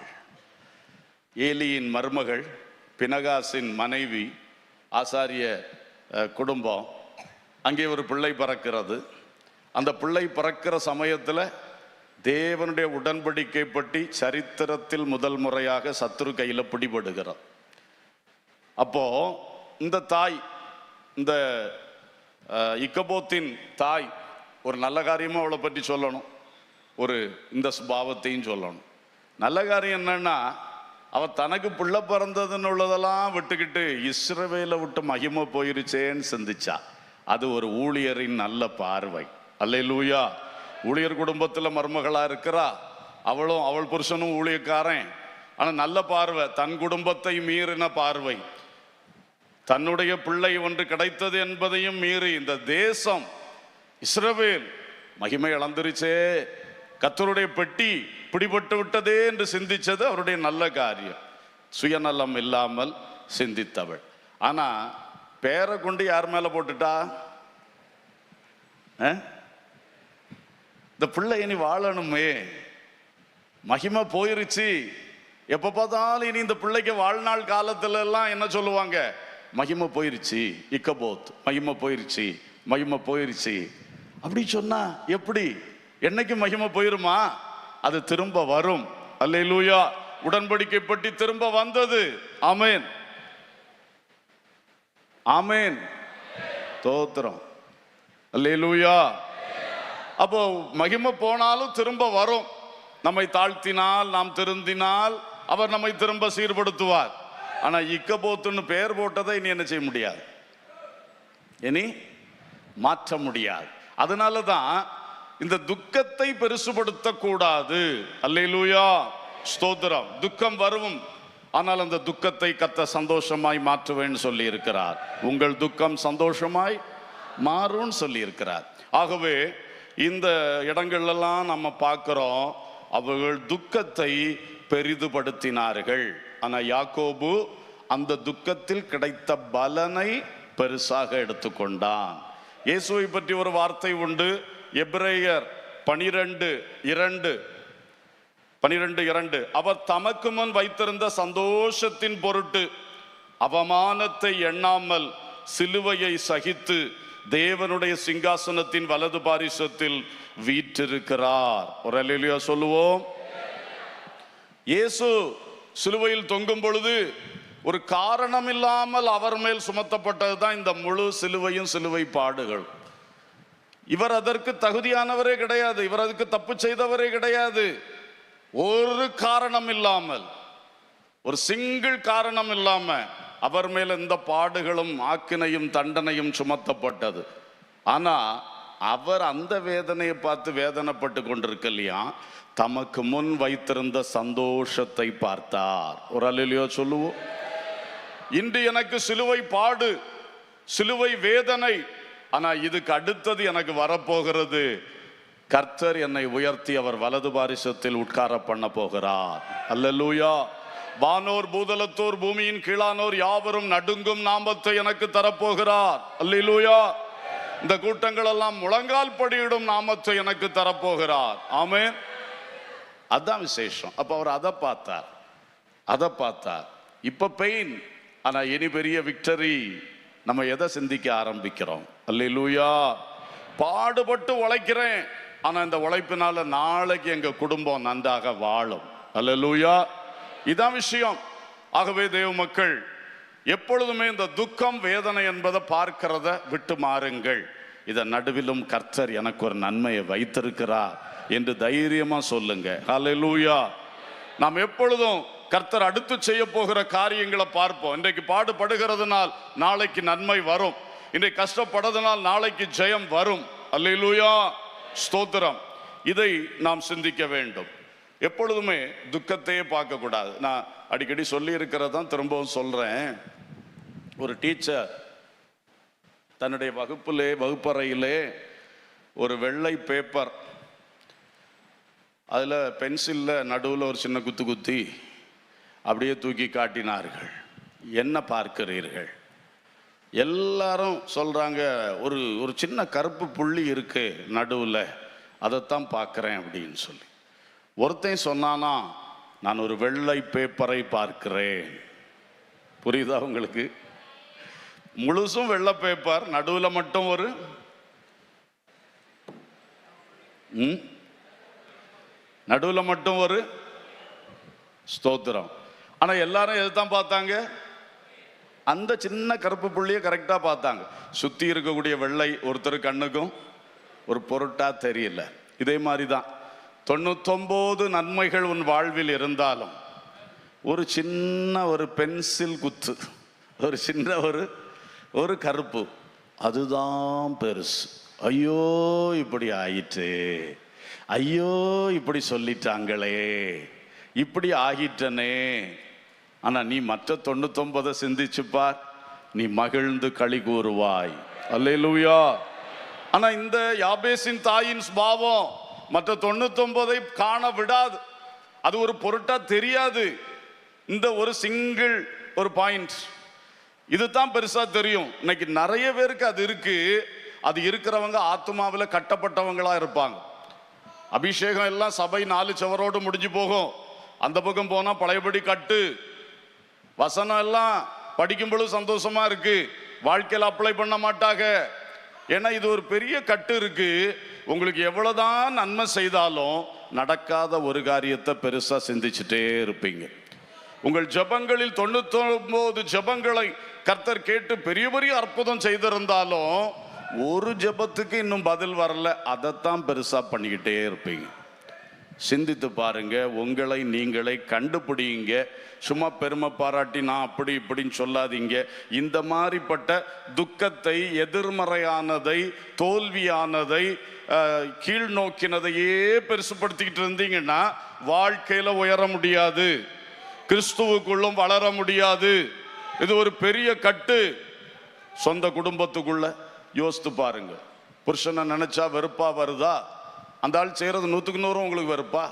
ஏலியின் மருமகள், பினகாசின் மனைவி, ஆசாரிய குடும்பம். அங்கே ஒரு பிள்ளை பிறக்கிறது. அந்த பிள்ளை பிறக்கிற சமயத்தில் தேவனுடைய உடன்படிக்கை பற்றி சரித்திரத்தில் முதல் முறையாக சத்துரு கையில் பிடிபடுகிறார். அப்போ இந்த தாய், இந்த இக்கபோத்தின் தாய், ஒரு நல்ல காரியமும் அவளை பற்றி சொல்லணும், ஒரு இந்த சுபாவத்தையும் சொல்லணும். நல்ல காரியம் என்னன்னா, அவ தனக்கு பிள்ளை பிறந்ததுன்னு உள்ளதெல்லாம் விட்டுக்கிட்டு இஸ்ரவேலை விட்டு மகிமை போயிருச்சேன்னு சிந்திச்சா. அது ஒரு ஊழியரின் நல்ல பார்வை. அல்லேலூயா. ஊழியர் குடும்பத்தில் மருமகளா இருக்கிறா, அவள் புருஷனும் ஊழியக்காரன். ஆனா நல்ல பார்வை, தன் குடும்பத்தை மீறின பார்வை, தன்னுடைய பிள்ளை ஒன்று கிடைத்தது என்பதையும் மீறி இந்த தேசம் இஸ்ரவேல் மகிமை இழந்துருச்சே, கர்த்தருடைய பெட்டி பிடிபட்டு விட்டதே என்று சிந்திச்சது அவருடைய நல்ல காரியம். சுயநலம் இல்லாமல் சிந்தித்தவள். ஆனா பேரை கொண்டு யார் மேல போட்டுட்டா? இந்த பிள்ளை இனி வாழணுமே, மகிமை போயிருச்சு. எப்ப பார்த்தாலும் இனி இந்த பிள்ளைக்கு வாழ்நாள் காலத்துல எல்லாம் என்ன சொல்லுவாங்க? மகிமை போயிருச்சு, இக்கபோத், மகிமை போயிருச்சு, மகிமை போயிருச்சு. அப்படி சொன்னா எப்படி? என்னைக்கு மகிமை போயிருமா? அது திரும்ப வரும். அல்லேலூயா. உடன்படிக்கை பற்றி திரும்ப வந்தது. ஆமென், ஆமென், தோத்திரம், அல்லேலூயா. அப்போ மகிமை போனாலும் திரும்ப வரும். நம்மை தாழ்த்தினால், நாம் திருந்தினால் அவர் நம்மை திரும்ப சீர்படுத்துவார். ஆனா இக்கபோத்துன்னு பெயர் போட்டதை இனி என்ன செய்ய முடியாது, இனி மாற்ற முடியாது. அதனாலதான் இந்த துக்கத்தை பெருசுபடுத்த கூடாது. அல்லேலூயா, ஸ்தோத்திரம். துக்கம் வரும், ஆனால் அந்த துக்கத்தை கர்த்தர் சந்தோஷமாய் மாற்றுவேன்னு சொல்லி இருக்கிறார். உங்கள் துக்கம் சந்தோஷமாய் மாறும்னு சொல்லி இருக்கிறார். ஆகவே இந்த இடங்கள்லாம் நம்ம பார்க்கிறோம், அவர்கள் துக்கத்தை பெரிதுபடுத்தினார்கள். ஆனா யாக்கோபு அந்த துக்கத்தில் கிடைத்த பலனை பெருசாக எடுத்துக்கொண்டான். இயேசுவை பற்றி ஒரு வார்த்தை உண்டு. எபிரேயர் 12:2 அவர் தமக்கு முன் வைத்திருந்த சந்தோஷத்தின் பொருட்டு அவமானத்தை எண்ணாமல் சிலுவையை சகித்து தேவனுடைய சிங்காசனத்தின் வலது பாரிசத்தில் வீற்றிருக்கிறார். ஒரு அல்லேலூயா சொல்லுவோம். இயேசு சிலுவையில் தொங்கும் பொழுது ஒரு காரணம் இல்லாமல் அவர் மேல் சுமத்தப்பட்டதுதான் இந்த முழு சிலுவையும், சிலுவை பாடுகள். இவர் அதற்கு தகுதியானவரே கிடையாது, இவர் அதுக்கு தப்பு செய்தவரே கிடையாது. ஒரு காரணம் இல்லாமல், ஒரு சிங்கிள் காரணம் இல்லாம அவர் மேல் இந்த பாடுகளும் ஆக்கினையும் தண்டனையும் சுமத்தப்பட்டது. ஆனா அவர் அந்த வேதனையை பார்த்து வேதனைப்பட்டு கொண்டிருக்கலையா, தமக்கு முன் வைத்திருந்த சந்தோஷத்தை பார்த்தார். ஒரு அல்லேலூயா சொல்லுவோம். இன்று எனக்கு சிலுவை பாடு, சிலுவை வேதனை, ஆனா இதுக்கு அடுத்தது எனக்கு வரப்போகிறது. கர்த்தர் என்னை உயர்த்தி அவர் வலது பாரிசத்தில் உட்கார பண்ண போகிறார். அல்லேலூயா. வானோர் பூதலத்தோர் பூமியின் கீழானோர் யாவரும் நடுங்கும் நாமத்தை எனக்கு தரப்போகிறார். அல்லேலூயா. இந்த கூட்டங்கள் எல்லாம் முழங்கால் படியிடும் நாமத்தை எனக்கு தரப்போகிறார். ஆமென். அதான் விசேஷம். அப்ப அவர் அதை பார்த்தார். இப்ப பெயின், ஆனா இனி பெரிய விக்டரி. நம்ம எதை சிந்திக்க ஆரம்பிக்கிறோம்? அல்லேலூயா. பாடுபட்டு உழைக்கிறேன், ஆனா இந்த உழைப்பினால நாளைக்கு எங்க குடும்பம் நன்றாக வாழும். அல்லேலூயா. இதான் விஷயம். ஆகவே தேவ மக்கள், எப்பொழுதுமே இந்த துக்கம் வேதனை என்பதை பார்க்கிறத விட்டு மாறுங்கள். இதன் நடுவிலும் கர்த்தர் எனக்கு ஒரு நன்மையை வைத்திருக்கிறார் என்று தைரியமா சொல்லுங்க. அல்லேலூயா. நாம் எப்பொழுதும் கர்த்தர் அடுத்து செய்ய போகிற காரியங்களை பார்ப்போம். இன்றைக்கு பாடுபடுகிறதுனால் நாளைக்கு நன்மை வரும், இன்றைக்கு கஷ்டப்படுறதுனால் நாளைக்கு ஜெயம் வரும். அல்லேலூயா, ஸ்தோத்திரம். இதை நாம் சிந்திக்க வேண்டும். எப்பொழுதுமே துக்கத்தையே பார்க்க கூடாது. நான் அடிக்கடி சொல்லி இருக்கிறதான் திரும்பவும் சொல்றேன். ஒரு டீச்சர் தன்னுடைய வகுப்பறையிலே ஒரு வெள்ளை பேப்பர், அதில் பென்சிலில் நடுவில் ஒரு சின்ன குத்தி அப்படியே தூக்கி காட்டினார்கள். என்ன பார்க்கிறீர்கள்? எல்லாரும் சொல்கிறாங்க, ஒரு சின்ன கருப்பு புள்ளி இருக்கு நடுவில், அதைத்தான் பார்க்குறேன் அப்படின்னு சொல்லி. ஒருத்தன் சொன்னானா, நான் ஒரு வெள்ளை பேப்பரை பார்க்கிறேன். புரியுதா உங்களுக்கு? முழுசும் வெள்ளை பேப்பர், நடுவில் மட்டும் ஒரு நடுவில் மட்டும் ஒரு ஸ்தோத்திரம். ஆனால் எல்லாரும் எதுதான் பார்த்தாங்க? அந்த சின்ன கருப்பு புள்ளியை கரெக்டாக பார்த்தாங்க. சுற்றி இருக்கக்கூடிய வெள்ளை ஒருத்தர் கண்ணுக்கும் ஒரு பொருட்டா தெரியல. இதே மாதிரி தான் 99 நன்மைகள் உன் வாழ்வில் இருந்தாலும் ஒரு சின்ன ஒரு பென்சில் குத்து, ஒரு சின்ன ஒரு கருப்பு, அதுதான் பெருசு. ஐயோ இப்படி ஆயிற்று, ஐயோ இப்படி சொல்லிட்டாங்களே, இப்படி ஆகிட்டனே. ஆனா நீ மற்ற 99 சிந்திச்சு பார், நீ மகிழ்ந்து களி கூறுவாய். அல்லேலூயா. ஆனா இந்த யாபேசின் தாயின் சுபாவம் மற்ற 99 காண விடாது. அது ஒரு பொருட்டா தெரியாது. இந்த ஒரு சிங்கிள் ஒரு பாயிண்ட் இதுதான் பெருசா தெரியும். இன்னைக்கு நிறைய பேருக்கு அது இருக்கு. அது இருக்கிறவங்க ஆத்மாவில் கட்டப்பட்டவங்களா இருப்பாங்க. அபிஷேகம் எல்லாம் சபை 4 சுவரோடு முடிஞ்சு போகும். அந்த பக்கம் போனா பழையபடி கட்டு. வசனம் எல்லாம் படிக்கும் பொழுது சந்தோஷமா இருக்கு, வாழ்க்கையில் அப்ளை பண்ண மாட்டாங்க. ஏன்னா இது ஒரு பெரிய கட்டு இருக்கு. உங்களுக்கு எவ்வளவுதான் நன்மை செய்தாலும் நடக்காத ஒரு காரியத்தை பெருசா சிந்திச்சுட்டே இருப்பீங்க. உங்கள் ஜெபங்களில் 99 ஜெபங்களை கர்த்தர் கேட்டு பெரிய பெரிய அற்புதம் செய்திருந்தாலும் ஒரு ஜெபத்துக்கு இன்னும் பதில் வரல, அதைத்தான் பெருசா பண்ணிக்கிட்டே இருப்பீங்க. சிந்தித்து பாருங்க, உங்களை நீங்களே கண்டுபிடிங்க. சும்மா பெருமை பாராட்டி நான் அப்படி இப்படின்னு சொல்லாதீங்க. இந்த மாதிரிப்பட்ட துக்கத்தை, எதிர்மறையானதை, தோல்வியானதை, கீழ் நோக்கினதையே பெருசுப்படுத்திக்கிட்டு இருந்தீங்கன்னா வாழ்க்கையில உயர முடியாது, கிறிஸ்துவுக்குள்ளும் வளர முடியாது. இது ஒரு பெரிய கட்டு. சொந்த குடும்பத்துக்குள்ள யோசித்து பாருங்க. புருஷனை நினைச்சா வெறுப்பா வருதா? அந்த ஆள் செய்யறது 100க்கு 100 உங்களுக்கு வெறுப்பா?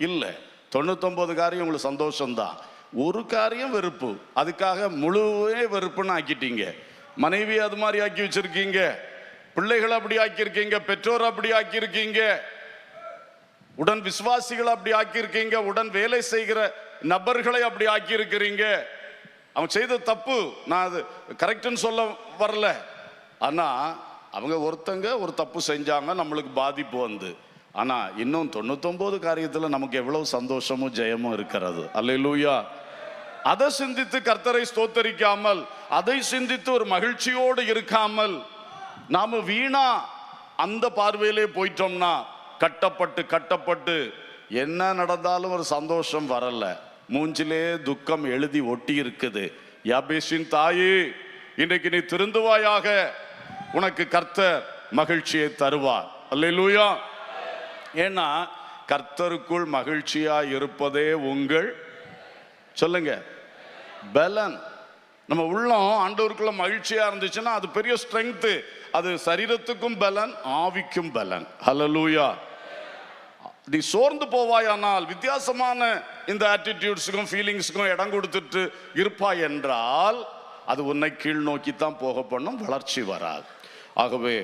இல்லை. 99 காரியம் உங்களுக்கு சந்தோஷம்தான், ஒரு காரியம் வெறுப்பு. அதுக்காக முழுவே வெறுப்புன்னு ஆக்கிட்டீங்க. மனைவி அது மாதிரி ஆக்கி வச்சிருக்கீங்க, பிள்ளைகளை அப்படி ஆக்கியிருக்கீங்க, பெற்றோர் அப்படி ஆக்கியிருக்கீங்க, உடன் விசுவாசிகளை அப்படி ஆக்கியிருக்கீங்க, உடன் வேலை செய்கிற நபர்களை அப்படி ஆக்கி இருக்கிறீங்க. அவன் செய்த தப்பு, நான் அது கரெக்ட்னு சொல்ல வரல. ஆனா அவங்க ஒருத்தங்க ஒரு தப்பு செஞ்சாங்க, நம்மளுக்கு பாதிப்பு வந்து. ஆனா இன்னும் 99 காரியத்துல நமக்கு எவ்வளவு சந்தோஷமும் ஜெயமும் இருக்கிறது. அல்லேலூயா. அதை சிந்தித்து கர்த்தரை ஸ்தோத்தரிக்காமல், அதை சிந்தித்து ஒரு மகிழ்ச்சியோடு இருக்காமல் நாம வீணா அந்த பார்வையிலே போயிட்டோம்னா கட்டப்பட்டு கட்டப்பட்டு என்ன நடந்தாலும் ஒரு சந்தோஷம் வரல, மூஞ்சிலே துக்கம் எழுதி ஒட்டி இருக்குது. யாபேசின் தாயே, இன்றைக்கு நீ திருந்துவாயாக, உனக்கு கர்த்தர் மகிழ்ச்சியை தருவார். அல்லேலூயா. ஏன்னா கர்த்தருக்குள் மகிழ்ச்சியா இருப்பதே உங்கள், சொல்லுங்க, பலன். நம்ம உள்ளம் ஆண்டவருக்குள்ள மகிழ்ச்சியா இருந்துச்சுன்னா அது பெரிய ஸ்ட்ரெங்க். அது சரீரத்துக்கும் பலன், ஆவிக்கும் பலன். ஹல்லேலூயா. நீ சோர்ந்து போவாயானால், வித்தியாசமான இந்த ஆட்டிடியூட்ஸுக்கும் ஃபீலிங்ஸுக்கும் இடம் கொடுத்துட்டு இருப்பாய் என்றால் அது உன்னை கீழ் நோக்கித்தான் போக பண்ணும், வளர்ச்சி வராது. ஆகவே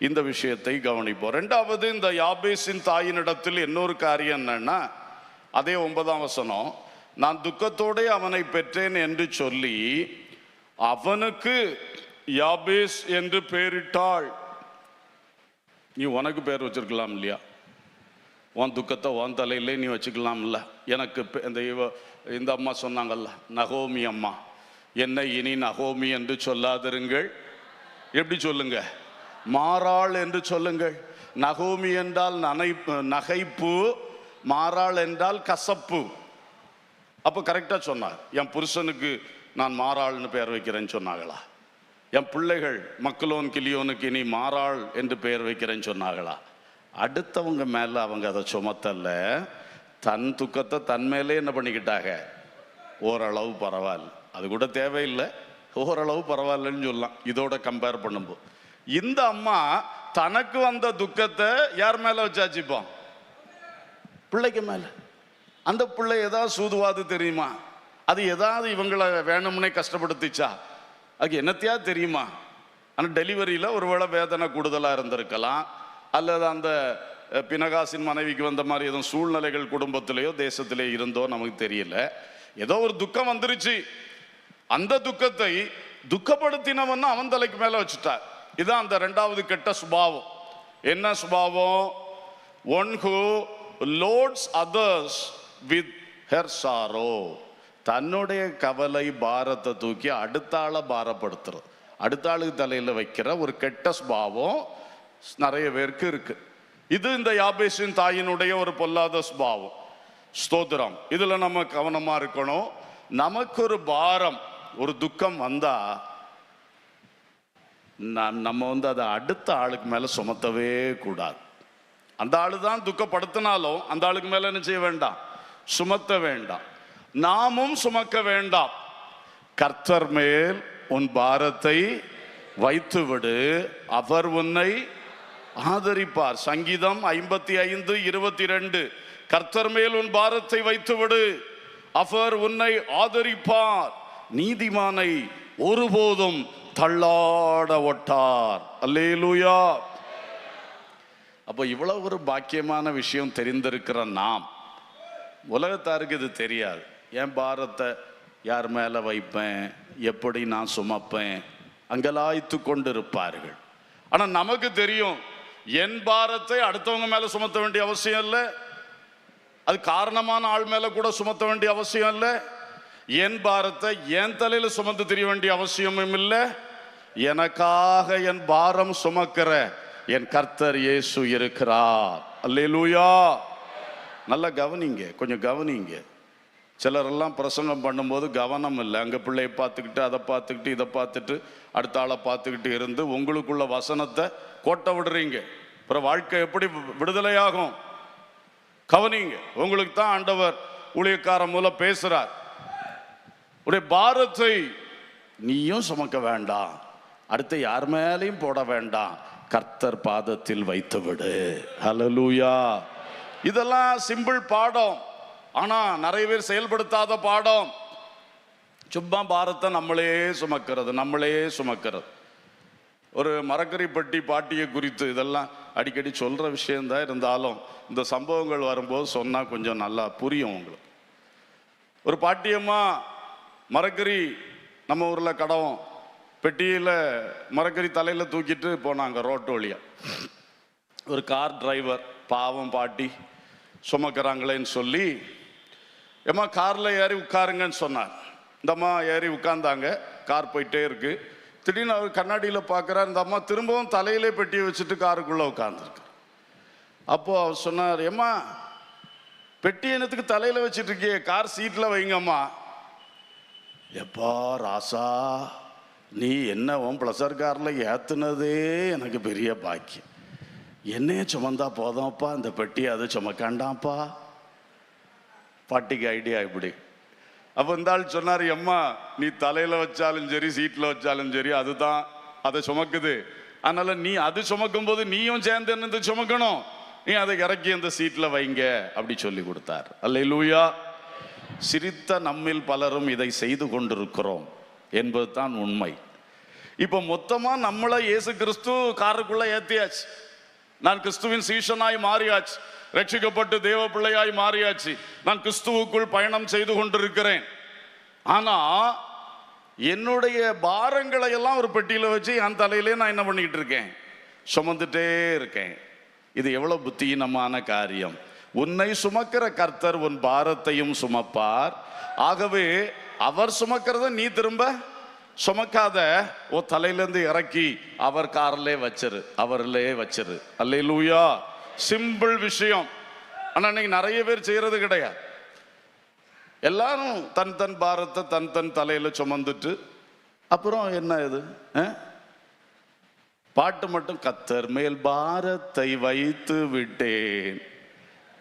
இந்த விஷயத்தை கவனிப்போம். 2வது, இந்த யாபேசின் தாயினிடத்தில் இன்னொரு காரியம் என்னன்னா, அதே 9ஆம் வசனம், நான் துக்கத்தோட அவனை பெற்றேன் என்று சொல்லி அவனுக்கு யாபேஸ் என்று பெயரிட்டாள். நீ உனக்கு பேர் வச்சிருக்கலாம் இல்லையா? உன் துக்கத்தை உன் தலையிலே நீ வச்சுக்கலாம் இல்ல? எனக்கு இந்த அம்மா சொன்னாங்கல்ல, நகோமி அம்மா, என்னை இனி நகோமி என்று சொல்லாதிருங்கள். எப்படி சொல்லுங்க? மாறாள் என்று சொல்லுங்கள். நகோமி என்றால் நகைப்பு, மாறாள் என்றால் கசப்பு. அப்போ கரெக்டா சொன்னார். என் புருஷனுக்கு நான் மாறாள்னு பெயர் வைக்கிறேன்னு சொன்னாங்களா? என் பிள்ளைகள் மக்களோன் கிளியோனுக்கு இனி மாறாள் என்று பெயர் வைக்கிறேன்னு சொன்னாங்களா? அடுத்தவங்க மேல அவங்க அதை சுமத்தல்ல, தன் துக்கத்தை தன் மேலே என்ன பண்ணிக்கிட்டாங்க? ஓரளவு பரவாயில்ல, அது கூட தேவையில்லை, ஓரளவு பரவாயில்லன்னு சொல்லலாம் இதோட கம்பேர் பண்ணும்போது. இந்த அம்மா தனக்கு வந்த துக்கத்தை யார் மேல வச்சாச்சுப்போம்? பிள்ளைக்கு மேல. அந்த பிள்ளை ஏதாவது சூதுவாது தெரியுமா? அது ஏதாவது இவங்களை வேணும்னே கஷ்டப்படுத்திச்சா? அதுக்கு என்னத்தையா தெரியுமா? ஆனால் டெலிவரியில் ஒருவேளை வேதனை கூடுதலாக இருந்திருக்கலாம், அல்லது அந்த பினகாசின் மனைவிக்கு வந்த மாதிரி எதுவும் சூழ்நிலைகள் குடும்பத்திலேயோ தேசத்திலேயோ இருந்தோ நமக்கு தெரியல. ஏதோ ஒரு துக்கம் வந்துருச்சு, அந்த துக்கத்தை துக்கப்படுத்தினவன் அவன் தலைக்கு மேலே வச்சுட்டார். இதுதான் அந்த 2வது கெட்ட சுபாவம். என்ன சுபாவம்? One who loads others with her sorrow. தன்னுடைய கவலை பாரத்தை தூக்கி அடுத்த ஆளை பாரப்படுத்துறது, அடுத்த ஆளுக்கு தலையில வைக்கிற ஒரு கெட்ட சுபாவம் நிறைய பேருக்கு இருக்கு. இது இந்த யாபேசின் தாயினுடைய ஒரு பொல்லாத சுபாவம். ஸ்தோத்திரம். இதுல நம்ம கவனமா இருக்கணும். நமக்கு ஒரு பாரம், ஒரு துக்கம் வந்தா நம்ம அதை அடுத்த ஆளுக்கு மேல சுமத்தவே கூடாது. அந்த ஆளு தான் துக்கப்படுத்தினாலும் அந்த ஆளுக்கு மேல என்ன செய்ய வேண்டாம்? சுமத்த வேண்டாம். நாமும் சுமக்க வேண்டாம். கர்த்தர் மேல் உன் பாரத்தை வைத்து விடு, அவர் உன்னை ஆதரிப்பார். சங்கீதம் 55:22. கர்த்தர் மேல் உன் பாரத்தை வைத்து விடு, அவர் உன்னை ஆதரிப்பார், நீதிமானை ஒருபோதும் தள்ளாட ஒட்டார். அல்லேலூயா. அப்போ இவ்வளவு ஒரு பாக்கியமான விஷயம் தெரிந்திருக்கிற நாம், உலகத்தாருக்கு இது தெரியாது. என் பாரத்தை யார் மேல வைப்பேன், எப்படி நான் சுமப்பேன், அங்கலாய்த்து கொண்டு இருப்பார்கள். ஆனா நமக்கு தெரியும், என் பாரத்தை அடுத்தவங்க மேல சுமத்த வேண்டிய அவசியம் இல்லை, அது காரணமான ஆள் மேல கூட சுமத்த வேண்டிய அவசியம் இல்லை. என் பாரத்தை என் தலையில சுமந்து தெரிய வேண்டிய அவசியமும் இல்லை. எனக்காக என் பாரம் சுமக்கிற என் கர்த்தர் இயேசு இருக்கிறார். அல்லேலூயா. நல்லா கவனிங்க, கொஞ்சம் கவனிங்க. சிலரெல்லாம் பிரசங்கம் பண்ணும்போது கவனம் இல்லை. அங்கே பிள்ளையை பார்த்துக்கிட்டு அதை பார்த்துக்கிட்டு இதை பார்த்துட்டு அடுத்த ஆளை பார்த்துக்கிட்டு இருந்து உங்களுக்குள்ள வசனத்தை கோட்டை விடுறீங்க. அப்புறம் வாழ்க்கை எப்படி விடுதலையாகும்? கவனிங்க. உங்களுக்கு தான் ஆண்டவர் ஊழியக்காரன் மூலம் பேசுறார். உடைய பாரத்தை நீயும் சுமக்க வேண்டாம், அடுத்த யார் மேலையும் போட வேண்டாம், கர்த்தர் பாதத்தில் வைத்து விடு. ஹல்லேலூயா. இதெல்லாம் சிம்பிள் பாடம், ஆனா நிறைய பேர் செயல்படுத்தாத பாடம். சும்மா பாரத்தை நம்மளே சுமக்கிறது. ஒரு மரக்கறிப்பட்டி பாட்டியை குறித்து இதெல்லாம் அடிக்கடி சொல்ற விஷயம்தான், இருந்தாலும் இந்த சம்பவங்கள் வரும்போது சொன்னா கொஞ்சம் நல்லா புரியும் உங்களுக்கு. ஒரு பாட்டியம்மா மரக்கறி, நம்ம ஊர்ல கடவும் பெட்டியில மரக்கறி தலையில தூக்கிட்டு போனாங்க ரோட்டு வழியா. ஒரு கார் டிரைவர் பாவம் பாட்டி சுமக்கிறாங்களேன்னு சொல்லி, ஏம்மா கார்ல ஏறி உட்காருங்கன்னு சொன்னார். இந்த அம்மா ஏறி உட்கார்ந்தாங்க. கார் போயிட்டே இருக்கு. திடீர்னு அவர் கண்ணாடியில் பார்க்குறார், இந்த அம்மா திரும்பவும் தலையிலே பெட்டியை வச்சுட்டு காருக்குள்ளே உட்காந்துருக்கு. அப்போது அவர் சொன்னார், ஏம்மா பெட்டி என்னத்துக்கு தலையில் வச்சுட்டு இருக்கியே, கார் சீட்டில் வைங்கம்மா. எப்பா ராசா, நீ என்ன உன் ப்ளஸர் காரில் ஏற்றுனதே எனக்கு பெரிய பாக்கியம். என்னையே சுமந்தா போதும்ப்பா, இந்த பெட்டி அதை சுமக்காண்டாம்ப்பா. பாட்டிக்கு ஐடியா இப்படி. அப்போ இந்த ஆள் சொன்னார், எம்மா நீ தலையில் வச்சாலும் சரி சீட்டில் வச்சாலும் சரி அதுதான் அதை சுமக்குது, அதனால நீ அது சுமக்கும் போது நீயும் சேர்ந்து என்ன சுமக்கணும், நீ அதை இறக்கி அந்த சீட்டில் வைங்க அப்படி சொல்லி கொடுத்தார். அல்லேலூயா. சிரித்த நம்மில் பலரும் இதை செய்து கொண்டிருக்கிறோம் என்பது தான் உண்மை. இப்போ மொத்தமா நம்மளை இயேசு கிறிஸ்து காருக்குள்ள ஏத்தியாச்சு. நான் கிறிஸ்துவின் சீஷனாய் மாறியாச்சு, ரட்சிக்கப்பட்டு தேவ பிள்ளையாய் மாறியாச்சு, நான் கிறிஸ்துவுக்குள் பயணம் செய்து கொண்டிருக்கிறேன். ஆனா என்னுடைய பாரங்களை எல்லாம் ஒரு பெட்டியில வச்சு என் தலையிலே நான் என்ன பண்ணிக்கிட்டு இருக்கேன், சுமந்துட்டே இருக்கேன். இது எவ்வளவு புத்தியீனமான காரியம். உன்னை சுமக்கிற கர்த்தர் உன் பாரத்தையும் சுமப்பார். ஆகவே அவர் சுமக்கிறத நீ திரும்ப சுமக்காத, ஓ தலையிலேருந்து இறக்கி அவர் காரிலே வச்சிரு, அவரிலே வச்சிரு. அல்லேலூயா. சிம்பிள் விஷயம். ஆனா இன்னைக்கு நிறைய பேர் செய்யறது கிடையாது. எல்லாரும் தன் தன் பாரத்தை தன் தன் தலையில சுமந்துட்டு அப்புறம் என்ன இது பாட்டு மட்டும், கர்த்தர் மேல் பாரத்தை வைத்து விட்டேன்,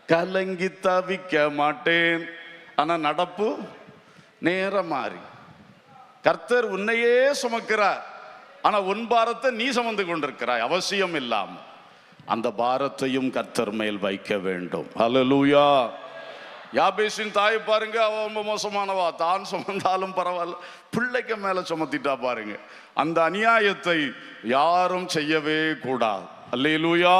கலங்கி தவிக்க மாட்டேன். ஆனா நடப்பு நேர மாறி. கர்த்தர் உன்னையே சுமக்கிறார், ஆனா உன் பாரத்தை நீ சுமந்து கொண்டிருக்கிறாய் அவசியம் இல்லாம. அந்த பாரத்தையும் கர்த்தர் மேல் வைக்க வேண்டும். ஹல்லேலூயா. யாபேசின் தாய் பாருங்க, அவ ரொம்ப மோசமானவா, தான் சுமந்தாலும் பரவாயில்ல, பிள்ளைக்கு மேல சுமத்திட்டா பாருங்க. அந்த அநியாயத்தை யாரும் செய்யவே கூடாது. அல்லேலூயா.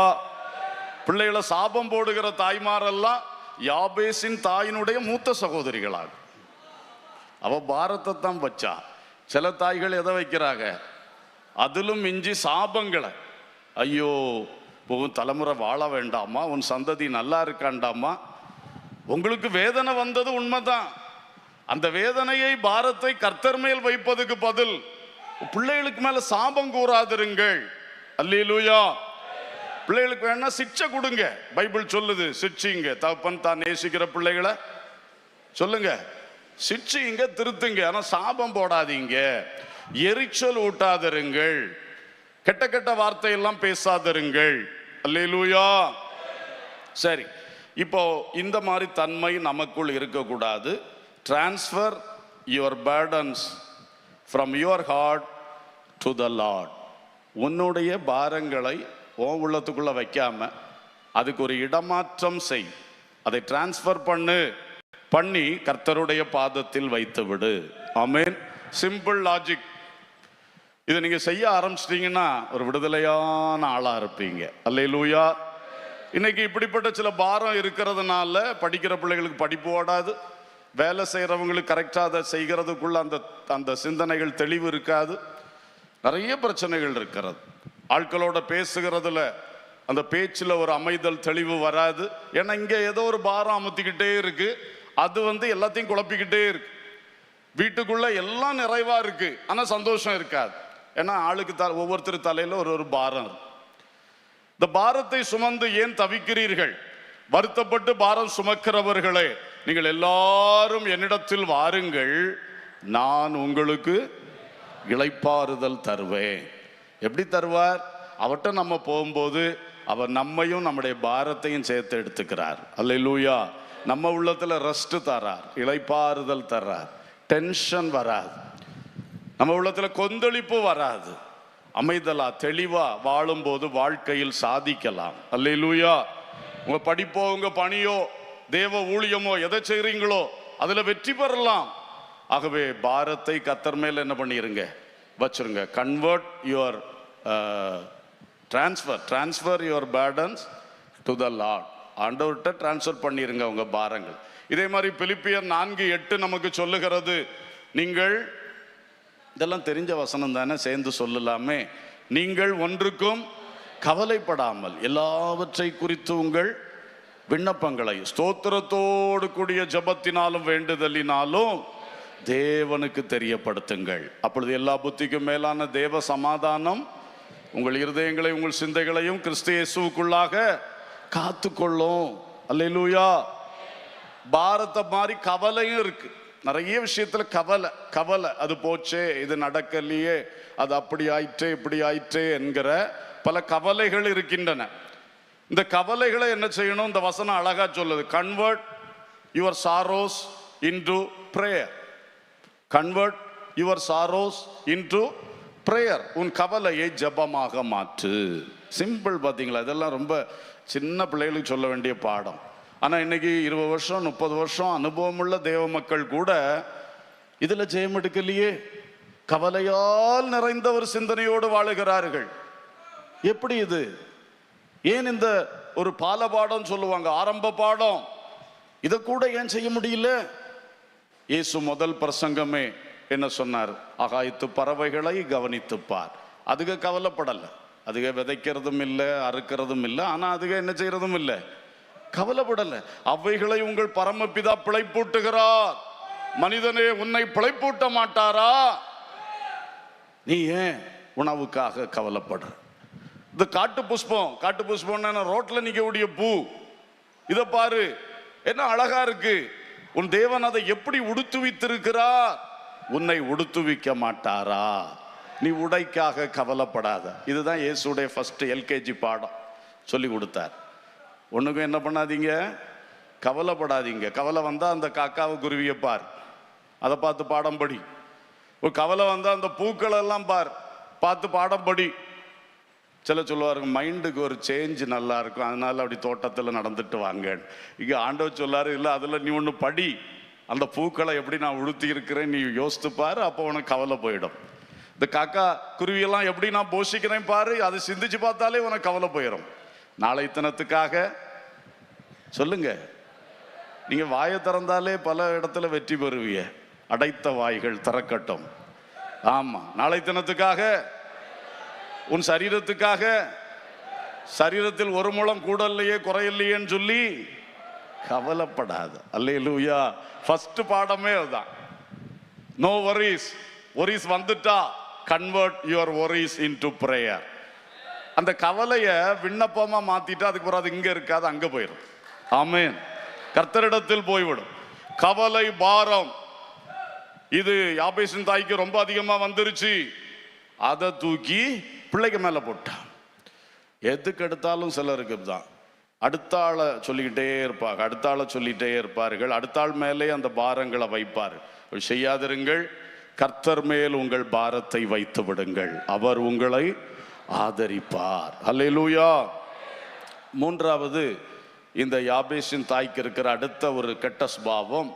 பிள்ளைகளை சாபம் போடுகிற தாய்மாரெல்லாம் யாபேசின் தாயினுடைய மூத்த சகோதரிகளாக. அவ பாரத்தை தான் வச்சா. சில தாய்கள் எதை வைக்கிறாங்க, அதிலும் மிஞ்சி சாபங்களை. ஐயோ உன் தலைமுறை வாழ வேண்டாமா, உன் சந்ததி நல்லா இருக்காண்டாமா. உங்களுக்கு வேதனை வந்தது உண்மைதான். அந்த வேதனையை பாரத்தை கர்த்தர் மேல் வைப்பதுக்கு பதில் பிள்ளைகளுக்கு மேல சாபம் கூறாதிருங்கள். அல்லேலூயா. பிள்ளைகளுக்கு வேணா சிக்ஷை கொடுங்க. பைபிள் சொல்லுது, சிக்ஷிங்க. தகப்பன் தான் நேசிக்கிற பிள்ளைகளை சொல்லுங்க, சிக்ஷிங்க, திருத்துங்க. ஆனா சாபம் போடாதீங்க, எரிச்சல் ஊட்டாதிருங்கள், கெட்ட கெட்ட வார்த்தையெல்லாம் பேசாதிருங்கள். அல்லேலூயா. சரி, இப்போ இந்த மாதிரி தன்மை நமக்குள் இருக்கக்கூடாது. Transfer your burdens from your heart to the lord. உன்னுடைய பாரங்களை உன் உள்ளத்துக்குள்ள வைக்காம அதுக்கு ஒரு இடமாற்றம் செய். அதை டிரான்ஸ்ஃபர் பண்ணி கர்த்தருடைய பாதத்தில் வைத்து விடு. ஆமென். Simple logic. இதை நீங்க செய்ய ஆரம்பிச்சிட்டீங்கன்னா ஒரு விடுதலையான ஆளா இருப்பீங்க. அல்லேலூயா. இன்னைக்கு இப்படிப்பட்ட சில பாரம் இருக்கிறதுனால படிக்கிற பிள்ளைகளுக்கு படிப்பு ஓடாது, வேலை செய்யறவங்களுக்கு கரெக்டா அதை செய்கிறதுக்குள்ள அந்த சிந்தனைகள் தெளிவு இருக்காது, நிறைய பிரச்சனைகள் இருக்கிறது. ஆட்களோட பேசுகிறதுல அந்த பேச்சுல ஒரு அமைதல் தெளிவு வராது. ஏன்னா இங்க ஏதோ ஒரு பாரம் அமுத்திக்கிட்டே இருக்கு, அது எல்லாத்தையும் குழப்பிக்கிட்டே இருக்கு. வீட்டுக்குள்ள எல்லாம் நிறைவா இருக்கு, ஆனா சந்தோஷம் இருக்காது. ஏன்னா ஆளுக்கு ஒவ்வொருத்தர் தலையில ஒரு பாரம். இந்த பாரத்தை சுமந்து ஏன் தவிக்கிறீர்கள்? வருத்தப்பட்டு பாரம் சுமக்கிறவர்களே, நீங்கள் எல்லாரும் என்னிடத்தில் வாருங்கள், நான் உங்களுக்கு இளைப்பாறுதல் தருவேன். எப்படி தருவார்? அவர்கிட்ட நம்ம போகும்போது அவர் நம்மையும் நம்முடைய பாரத்தையும் சேர்த்து எடுத்துக்கிறார். அல்லேலூயா. நம்ம உள்ளத்துல ரெஸ்ட் தரார், இளைப்பாறுதல் தரார், டென்ஷன் வராது, நம்ம உள்ளத்துல கொந்தளிப்பு வராது, அமைதலா தெளிவா வாழும்போது வாழ்க்கையில் சாதிக்கலாம். அல்லேலூயா. உங்க படிப்போ உங்க பணியோ தேவ ஊழியமோ எதை செய்றீங்களோ அதுல வெற்றி பெறலாம். ஆகவே பாரத்தை கர்த்தர் மேல என்ன பண்ணிருங்க, வச்சிருங்க. Convert your transfer your burdens to the Lord. ஆண்டவர்கிட்ட டிரான்ஸ்ஃபர் பண்ணிருங்க உங்க பாரங்கள். இதே மாதிரி பிலிப்பியர் 4:8 நமக்கு சொல்லுகிறது. நீங்கள் இதெல்லாம் தெரிஞ்ச வசனம் தானே, சேர்ந்து சொல்லலாமே. நீங்கள் ஒன்றுக்கும் கவலைப்படாமல் எல்லாவற்றை குறித்து உங்கள் விண்ணப்பங்களை ஸ்தோத்திரத்தோடு கூடிய ஜபத்தினாலும் வேண்டுதலினாலும் தேவனுக்கு தெரியப்படுத்துங்கள். அப்பொழுது எல்லா புத்திக்கும் மேலான தேவ சமாதானம் உங்கள் இருதயங்களை உங்கள் சிந்தைகளையும் கிறிஸ்து இயேசுவுக்குள்ளாக காத்துக்கொள்ளும். அல்லேலூயா. பாரத்தை மாதிரி கவலையும் இருக்கு. நிறைய விஷயத்துல கவலை அது போச்சே, இது நடக்கலையே, அது அப்படி ஆயிற்றே இப்படி ஆயிற்றே என்கிற பல கவலைகள் இருக்கின்றன. இந்த கவலைகளை என்ன செய்யணும்? இந்த வசனம் அழகா சொல்லுது. Convert your sorrows into prayer. Convert your sorrows into prayer. உன் கவலையை ஜெபமாக மாற்று. சிம்பிள். பார்த்தீங்களா? இதெல்லாம் ரொம்ப சின்ன பிள்ளைகளுக்கு சொல்ல வேண்டிய பாடம். ஆனால் இன்னைக்கு 20 வருஷம் 30 வருஷம் அனுபவமுள்ள தேவ மக்கள் கூட இதில் ஜெயம் எடுக்கலையே. கவலையால் நிறைந்த ஒரு சிந்தனையோடு வாழுகிறார்கள். எப்படி இது? ஏன் இந்த ஒரு பாலபாடம் சொல்லுவாங்க, ஆரம்ப பாடம், இதை கூட ஏன் செய்ய முடியல? இயேசு முதல் பிரசங்கமே என்ன சொன்னார்? ஆகாயத்து பறவைகளை கவனித்துப்பார். அதுக கவலைப்படலை, அதுக விதைக்கிறதும் இல்லை, அறுக்கிறதும் இல்லை, ஆனால் அதுக என்ன செய்யறதும் இல்லை, கவலைப்படலை. அவைகளை உங்கள் பரமபிதா பிழைப்பூட்டுகிறார். மனிதனே, உன்னை பிழைப்பூட்ட மாட்டாரா? நீ ஏன் உணவுக்காக கவலைப்படுற? இந்த காட்டு புஷ்பம் ரோட்ல நிக்கக்கூடிய பூ, இத பாரு என்ன அழகா இருக்கு. உன் தேவன் அதை எப்படி உடுத்துவித்திருக்கிறார்? உன்னை உடுத்துவிக்க மாட்டாரா? நீ உடைக்காக கவலைப்படாத. இதுதான் இயேசுடைய ஃபர்ஸ்ட் எல்கேஜி பாடம் சொல்லி கொடுத்தார். ஒண்ணுக்கும் என்ன பண்ணாதீங்க, கவலைப்படாதீங்க. கவலை வந்தா அந்த காக்காவை குருவியை பார், அதை பார்த்து பாடம் படி. ஒரு கவலை வந்தா அந்த பூக்கள் எல்லாம் பார்த்து பாடம் படி. சில சொல்லுவாருங்க, மைண்டுக்கு ஒரு சேஞ்ச் நல்லா இருக்கும், அதனால அப்படி தோட்டத்தில் நடந்துட்டு வாங்க. இங்க ஆண்டவர் சொல்லாரு, இல்லை அதில் நீ ஒன்று படி, அந்த பூக்களை எப்படி நான் உடுத்தி இருக்கிறேன் நீ யோசித்து பாரு, அப்போ உனக்கு கவலை போயிடும். இந்த காக்கா குருவியெல்லாம் எப்படி நான் போஷிக்கிறேன் பாரு, அதை சிந்திச்சு பார்த்தாலே உனக்கு கவலை போயிடும். நாளை தினத்துக்காக சொல்லுங்க. நீங்க வாயை திறந்தாலே பல இடத்துல வெற்றி பெறுவீங்க. அடைத்த வாய்கள் திறக்கட்டும். ஆமா, நாளை தினத்துக்காக, உன் சரீரத்துக்காக, சரீரத்தில் ஒரு முழம் கூடலையே குறையில்லையேன்னு சொல்லி கவலைப்படாத. அல்லேலூயா. ஃபர்ஸ்ட் பாடமே அதுதான். No worries. வரிஸ் வந்துட்டா convert your worries into prayer. அந்த கவலைய விண்ணப்பமா மாத்திட்டா அதுக்கு பிறகு இங்க இருக்காது, அங்க போயிடும். ஆமென். கர்த்தரிடத்தில் போய்விடும். கவலை பாரம் இது யாபேசின் தாய்க்கு ரொம்ப அதிகமா வந்துருச்சு. அதை தூக்கி பிள்ளைக்கு மேல போட்டான். எதுக்கு எடுத்தாலும் சிலருக்கு தான் அடுத்த ஆளை சொல்லிக்கிட்டே இருப்பாங்க, அடுத்த ஆளை சொல்லிகிட்டே இருப்பார்கள். அடுத்த ஆள் மேலே அந்த பாரங்களை வைப்பார். செய்யாதிருங்கள், கர்த்தர் மேல் உங்கள் பாரத்தை வைத்து விடுங்கள், அவர் உங்களை ஆதரிப்பார். அல்லேலூயா. மூன்றாவது, இந்த யாபேசின் தாய்க்கு இருக்கிற அடுத்த ஒரு கெட்ட சுபாவம்,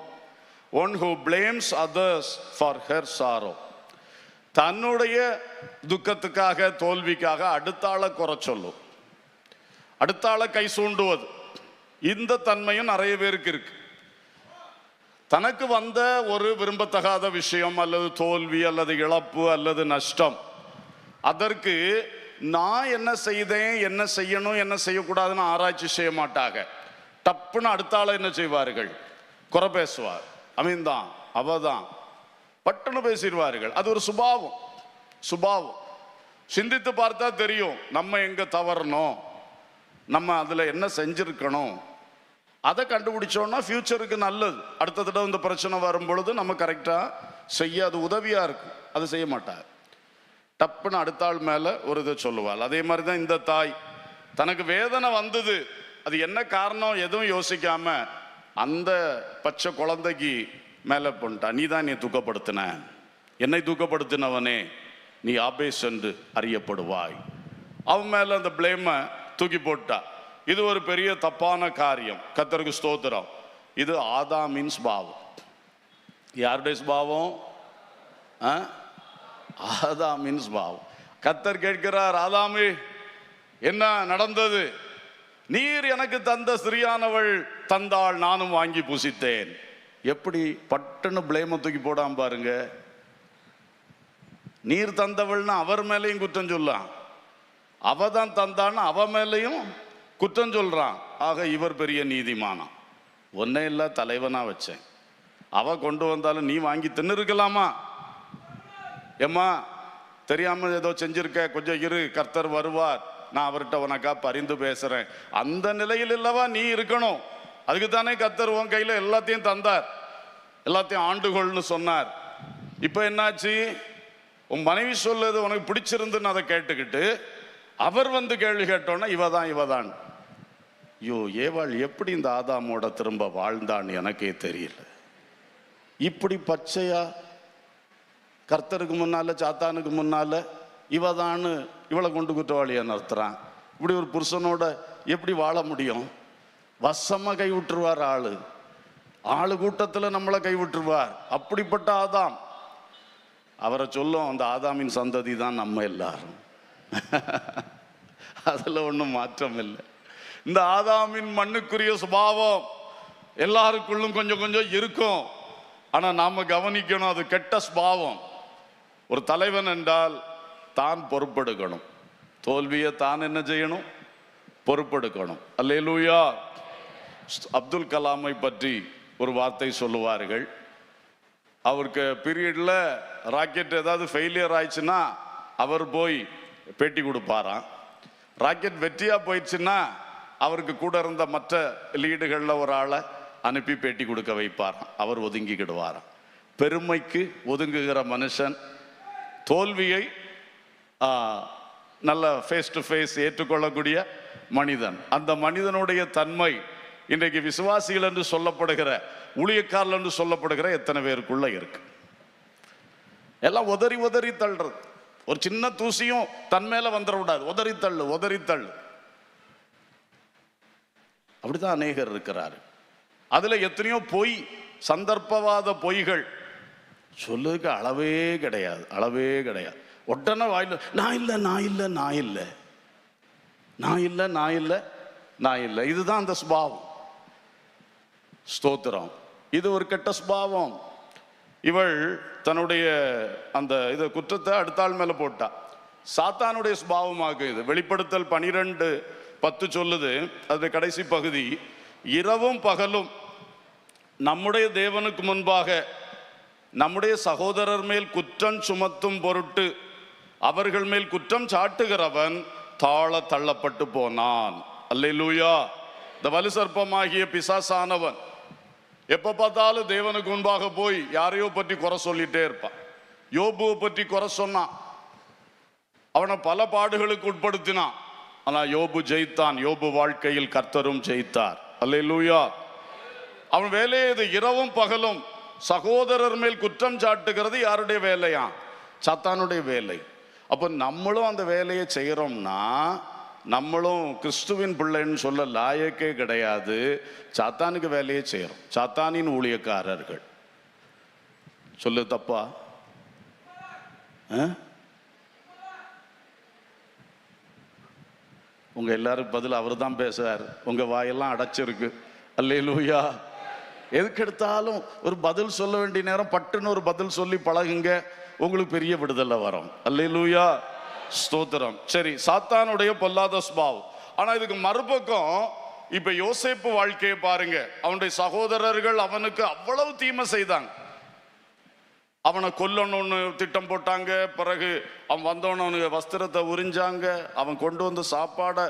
one who blames others for her sorrow. தன்னுடைய துக்கத்துக்காக, தோல்விக்காக அடுத்த ஆளை குறை சொல்லும், அடுத்த ஆளை கை சூண்டுவது. இந்த தன்மையும் நிறைய பேருக்கு இருக்கு. தனக்கு வந்த ஒரு விரும்பத்தகாத விஷயம் அல்லது தோல்வி அல்லது இழப்பு அல்லது நஷ்டம், அதற்கு நான் என்ன செய்தேன், என்ன செய்யணும், என்ன செய்யக்கூடாதுன்னு ஆராய்ச்சி செய்ய மாட்டாங்க. டப்புன்னு அடுத்த ஆளை என்ன செய்வார்கள், குறை பேசுவார். அவன்தான், அவதான், பட்டுன்னு பேசிடுவார்கள். அது ஒரு சுபாவம். சிந்தித்து பார்த்தா தெரியும் நம்ம எங்க தவறணும், நம்ம அதுல என்ன செஞ்சிருக்கணும். அதை கண்டுபிடிச்சோன்னா ஃபியூச்சருக்கு நல்லது. அடுத்த தடவை இந்த பிரச்சனை வரும் பொழுது நம்ம கரெக்டா செய்ய அது உதவியா இருக்கும். அது செய்ய மாட்டார், டப்புன்னு அடுத்த ஆள் மேல ஒரு இதை சொல்லுவாள். அதே மாதிரி தான் இந்த தாய், தனக்கு வேதனை வந்தது, அது என்ன காரணம் எதுவும் யோசிக்காம அந்த பச்சை குழந்தைக்கு மேல பண்ணிட்டா. நீ தான் என்னை தூக்கப்படுத்தின, என்னை தூக்கப்படுத்தினவனே நீ யாபேஸ் என்று அறியப்படுவாய். அவன் மேல அந்த பிளேமை தூக்கி போட்டா. இது ஒரு பெரிய தப்பான காரியம். கர்த்தருக்கு ஸ்தோத்திரம். இது ஆதாமின் சுபாவம். யாருடைய சுபாவம்? ஆதாமின் சுபாவம். கர்த்தர் கேட்கிறார், ஆதாமே என்ன நடந்தது? நீர் எனக்கு தந்த ஸ்திரியானவள் தந்தாள், நானும் வாங்கி புசித்தேன். எப்படி பட்டுன்னு பிளேமை தூக்கி போடாம பாருங்க. நீர் தந்தவள்னா அவர் மேலையும் குற்றம் சொல்லலாம், அவ தான் தந்தான்னு அவ மேலையும் குற்றம் சொல்றான். ஆக இவர் பெரிய நீதிமானா? ஒன்னே இல்ல, தலைவனா வச்சேன், அவ கொண்டு வந்தாலும் நீ வாங்கி தின்னு இருக்கலாமா? ஏம்மா தெரியாம ஏதோ செஞ்சிருக்க, கொஞ்சம் இரு, கர்த்தர் வருவார், நான் அவர்கிட்ட உனக்கா பரிந்து பேசுறேன். அந்த நிலையில் இல்லவா நீ இருக்கணும். அதுக்கு தானே கர்த்தர் உன் கையில எல்லாத்தையும் தந்தார், எல்லாத்தையும் ஆண்டுகொள்னு சொன்னார். இப்ப என்னாச்சு? உன் மனைவி சொல்லுது உனக்கு பிடிச்சிருந்துன்னு அதை கேட்டுக்கிட்டு அவர் வந்து கேள்வி கேட்டோன்னா இவதான். ஐயோ, ஏவாள் எப்படி இந்த ஆதாமோட திரும்ப வாழ்ந்தான்னு எனக்கே தெரியல. இப்படி பச்சையா கர்த்தருக்கு முன்னால, சாத்தானுக்கு முன்னால இவதான்னு இவளை கொண்டு குற்றவாளியா நடத்துறான். இப்படி ஒரு புருஷனோட எப்படி வாழ முடியும்? வசமா கை விட்டுருவார் ஆளு கூட்டத்தில் நம்மளை கை விட்டுருவார். அப்படிப்பட்ட ஆதாம். அவரை சொல்லும், அந்த ஆதாமின் சந்ததி தான் நம்ம எல்லாரும். அதுல ஒன்றும் மாற்றம் இல்லை. இந்த ஆதாமின் மண்ணுக்குரிய சுபாவம் எல்லாருக்குள்ளும் கொஞ்சம் கொஞ்சம் இருக்கும். ஆனா நாம கவனிக்கணும், அது கெட்ட சுபாவம். ஒரு தலைவன் என்றால் தான் பொறுப்பெடுக்கணும், தோல்வியை தான் என்ன செய்யணும், பொறுப்பெடுக்கணும். அல்லேலூயா. அப்துல் கலாமை பற்றி ஒரு வார்த்தை சொல்லுவார்கள். அவருக்கு பீரியட்ல ராக்கெட் ஏதாவது ஃபெயிலியர் ஆயிடுச்சுன்னா அவர் போய் பேட்டி கொடுப்பாராம். ராக்கெட் வெற்றியா போயிடுச்சுன்னா அவருக்கு கூட இருந்த மற்ற லீடுகளில் ஒரு ஆளை அனுப்பி பேட்டி கொடுக்க வைப்பாராம். அவர் ஒதுங்கிக்கிடுவாராம். பெருமைக்கு ஒதுங்குகிற மனுஷன் தோல்வியை நல்ல ஃபேஸ் டு ஃபேஸ் ஏற்றுக்கொள்ளக்கூடிய மனிதன். அந்த மனிதனுடைய தன்மை இன்றைக்கு விசுவாசிகள் என்று சொல்லப்படுகிற, ஊழியக்காரர்கள் என்று சொல்லப்படுகிற எத்தனை பேருக்குள்ள இருக்கு? எல்லாம் உதறி தள்ளுறது. ஒரு சின்ன தூசியும் தன் மேல வந்துடக்கூடாது. உதறி தள்ளு. அப்படிதான் அநேகர் இருக்கிறாரு. அதுல எத்தனையோ பொய், சந்தர்ப்பவாத பொய்கள் சொல்லுக்கு அளவே கிடையாது. உடனே வாயில நான் இல்லை. இதுதான் அந்த சுபாவம். ஸ்தோத்திரம். இது ஒரு கெட்ட சுபாவம். இவள் தன்னுடைய அந்த இதை குற்றத்தை அடுத்த ஆள் மேல போட்டா. சாத்தானுடைய சுபாவமாக இது. வெளிப்படுத்தல் 12:10 சொல்லுது, அது கடைசி பகுதி, இரவும் பகலும் நம்முடைய தேவனுக்கு முன்பாக நம்முடைய சகோதரர் மேல் குற்றம் சுமத்தும் பொருட்டு அவர்கள் மேல் குற்றம் சாட்டுகிறவன் தாழ தள்ளப்பட்டு போனான். அல்லேலூயா. இந்த வலு சர்ப்பமாகிய பிசாசானவன் எப்ப பார்த்தாலும் தேவனுக்கு முன்பாக போய் யாரையோ பற்றி குறை சொல்லிட்டே இருப்பான். யோபுவை பற்றி குறை சொன்னான், அவனை பல பாடுகளுக்கு உட்படுத்தினான். ஆனா யோபு ஜெயித்தான். யோபு வாழ்க்கையில் கர்த்தரும் ஜெயித்தார். அல்லேலூயா. அவன் வேலையே இது. இரவும் பகலும் சகோதரர் மேல் குற்றம் சாட்டுகிறது யாருடைய வேலையா? சாத்தானுடைய வேலை. அப்போ நம்மளும் அந்த வேலையை செய்யறோம்னா நம்மளும் கிறிஸ்துவின் பிள்ளைன்னு சொல்ல லாயக்கே கிடையாது. சாத்தானுக்கு வேலையை செய்யறோம். சாத்தானின் ஊழியக்காரர்கள். சொல்லு தப்பா? உங்க எல்லாரும் பதில் அவர் தான் பேசுறாரு. உங்க வாயெல்லாம் அடைச்சிருக்கு. அல்லேலூயா. எதுக்கு எடுத்தாலும் ஒரு பதில் சொல்ல வேண்டிய நேரம் பட்டுன்னு ஒரு பதில் சொல்லி பழகுங்க, உங்களுக்கு பெரிய விடுதலை வரும். அல்லேலூயா, ஸ்தோத்திரம். சரி, சாத்தானுடைய பொல்லாத ஸ்பாவம். ஆனா இதுக்கு மறுபக்கம் இப்ப யோசேப்பு வாழ்க்கையை பாருங்க. அவனுடைய சகோதரர்கள் அவனுக்கு அவ்வளவு தீமை செய்தாங்க. அவனை கொல்லணும்னு திட்டம் போட்டாங்க. பிறகு அவன் வந்தவனு வஸ்திரத்தை உறிஞ்சாங்க. அவன் கொண்டு வந்து சாப்பாடை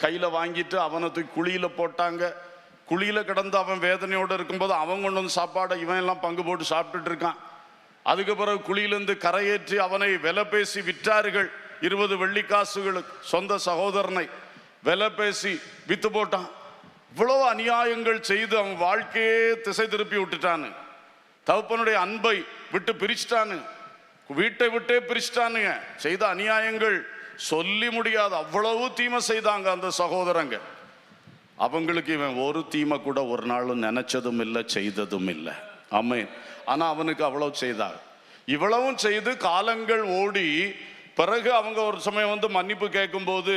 கையில வாங்கிட்டு அவனை தூக்கி குழியில போட்டாங்க. குழியில கிடந்து அவன் வேதனையோடு இருக்கும்போது அவன் கொண்டு வந்து சாப்பாடை இவன் எல்லாம் பங்கு போட்டு சாப்பிட்டுட்டு இருக்கான். அதுக்கு பிறகு குழியிலிருந்து கரையேற்றி அவனை விலை பேசி விற்றார்கள். 20 வெள்ளிக்காசுகளுக்கு சொந்த சகோதரனை விலை பேசி வித்து போட்டான். இவ்வளவு அநியாயங்கள் செய்து அவன் வாழ்க்கையே திசை திருப்பி விட்டுட்டானு. தகப்பனுடைய அன்பை விட்டு பிரிச்சுட்டானு. வீட்டை விட்டே பிரிச்சுட்டானுங்க. செய்த அநியாயங்கள் சொல்லி முடியாது. அவ்வளவு தீமை செய்தாங்க அந்த சகோதரங்க. அவங்களுக்கு இவன் ஒரு தீமை கூட ஒரு நாளும் நினைச்சதும் இல்லை, செய்ததும் இல்லை. ஆமென். ஆனா அவனுக்கு அவ்வளவு செய்தாங்க. இவ்வளவும் செய்து காலங்கள் ஓடி பிறகு அவங்க ஒரு சமயம் வந்து மன்னிப்பு கேட்கும் போது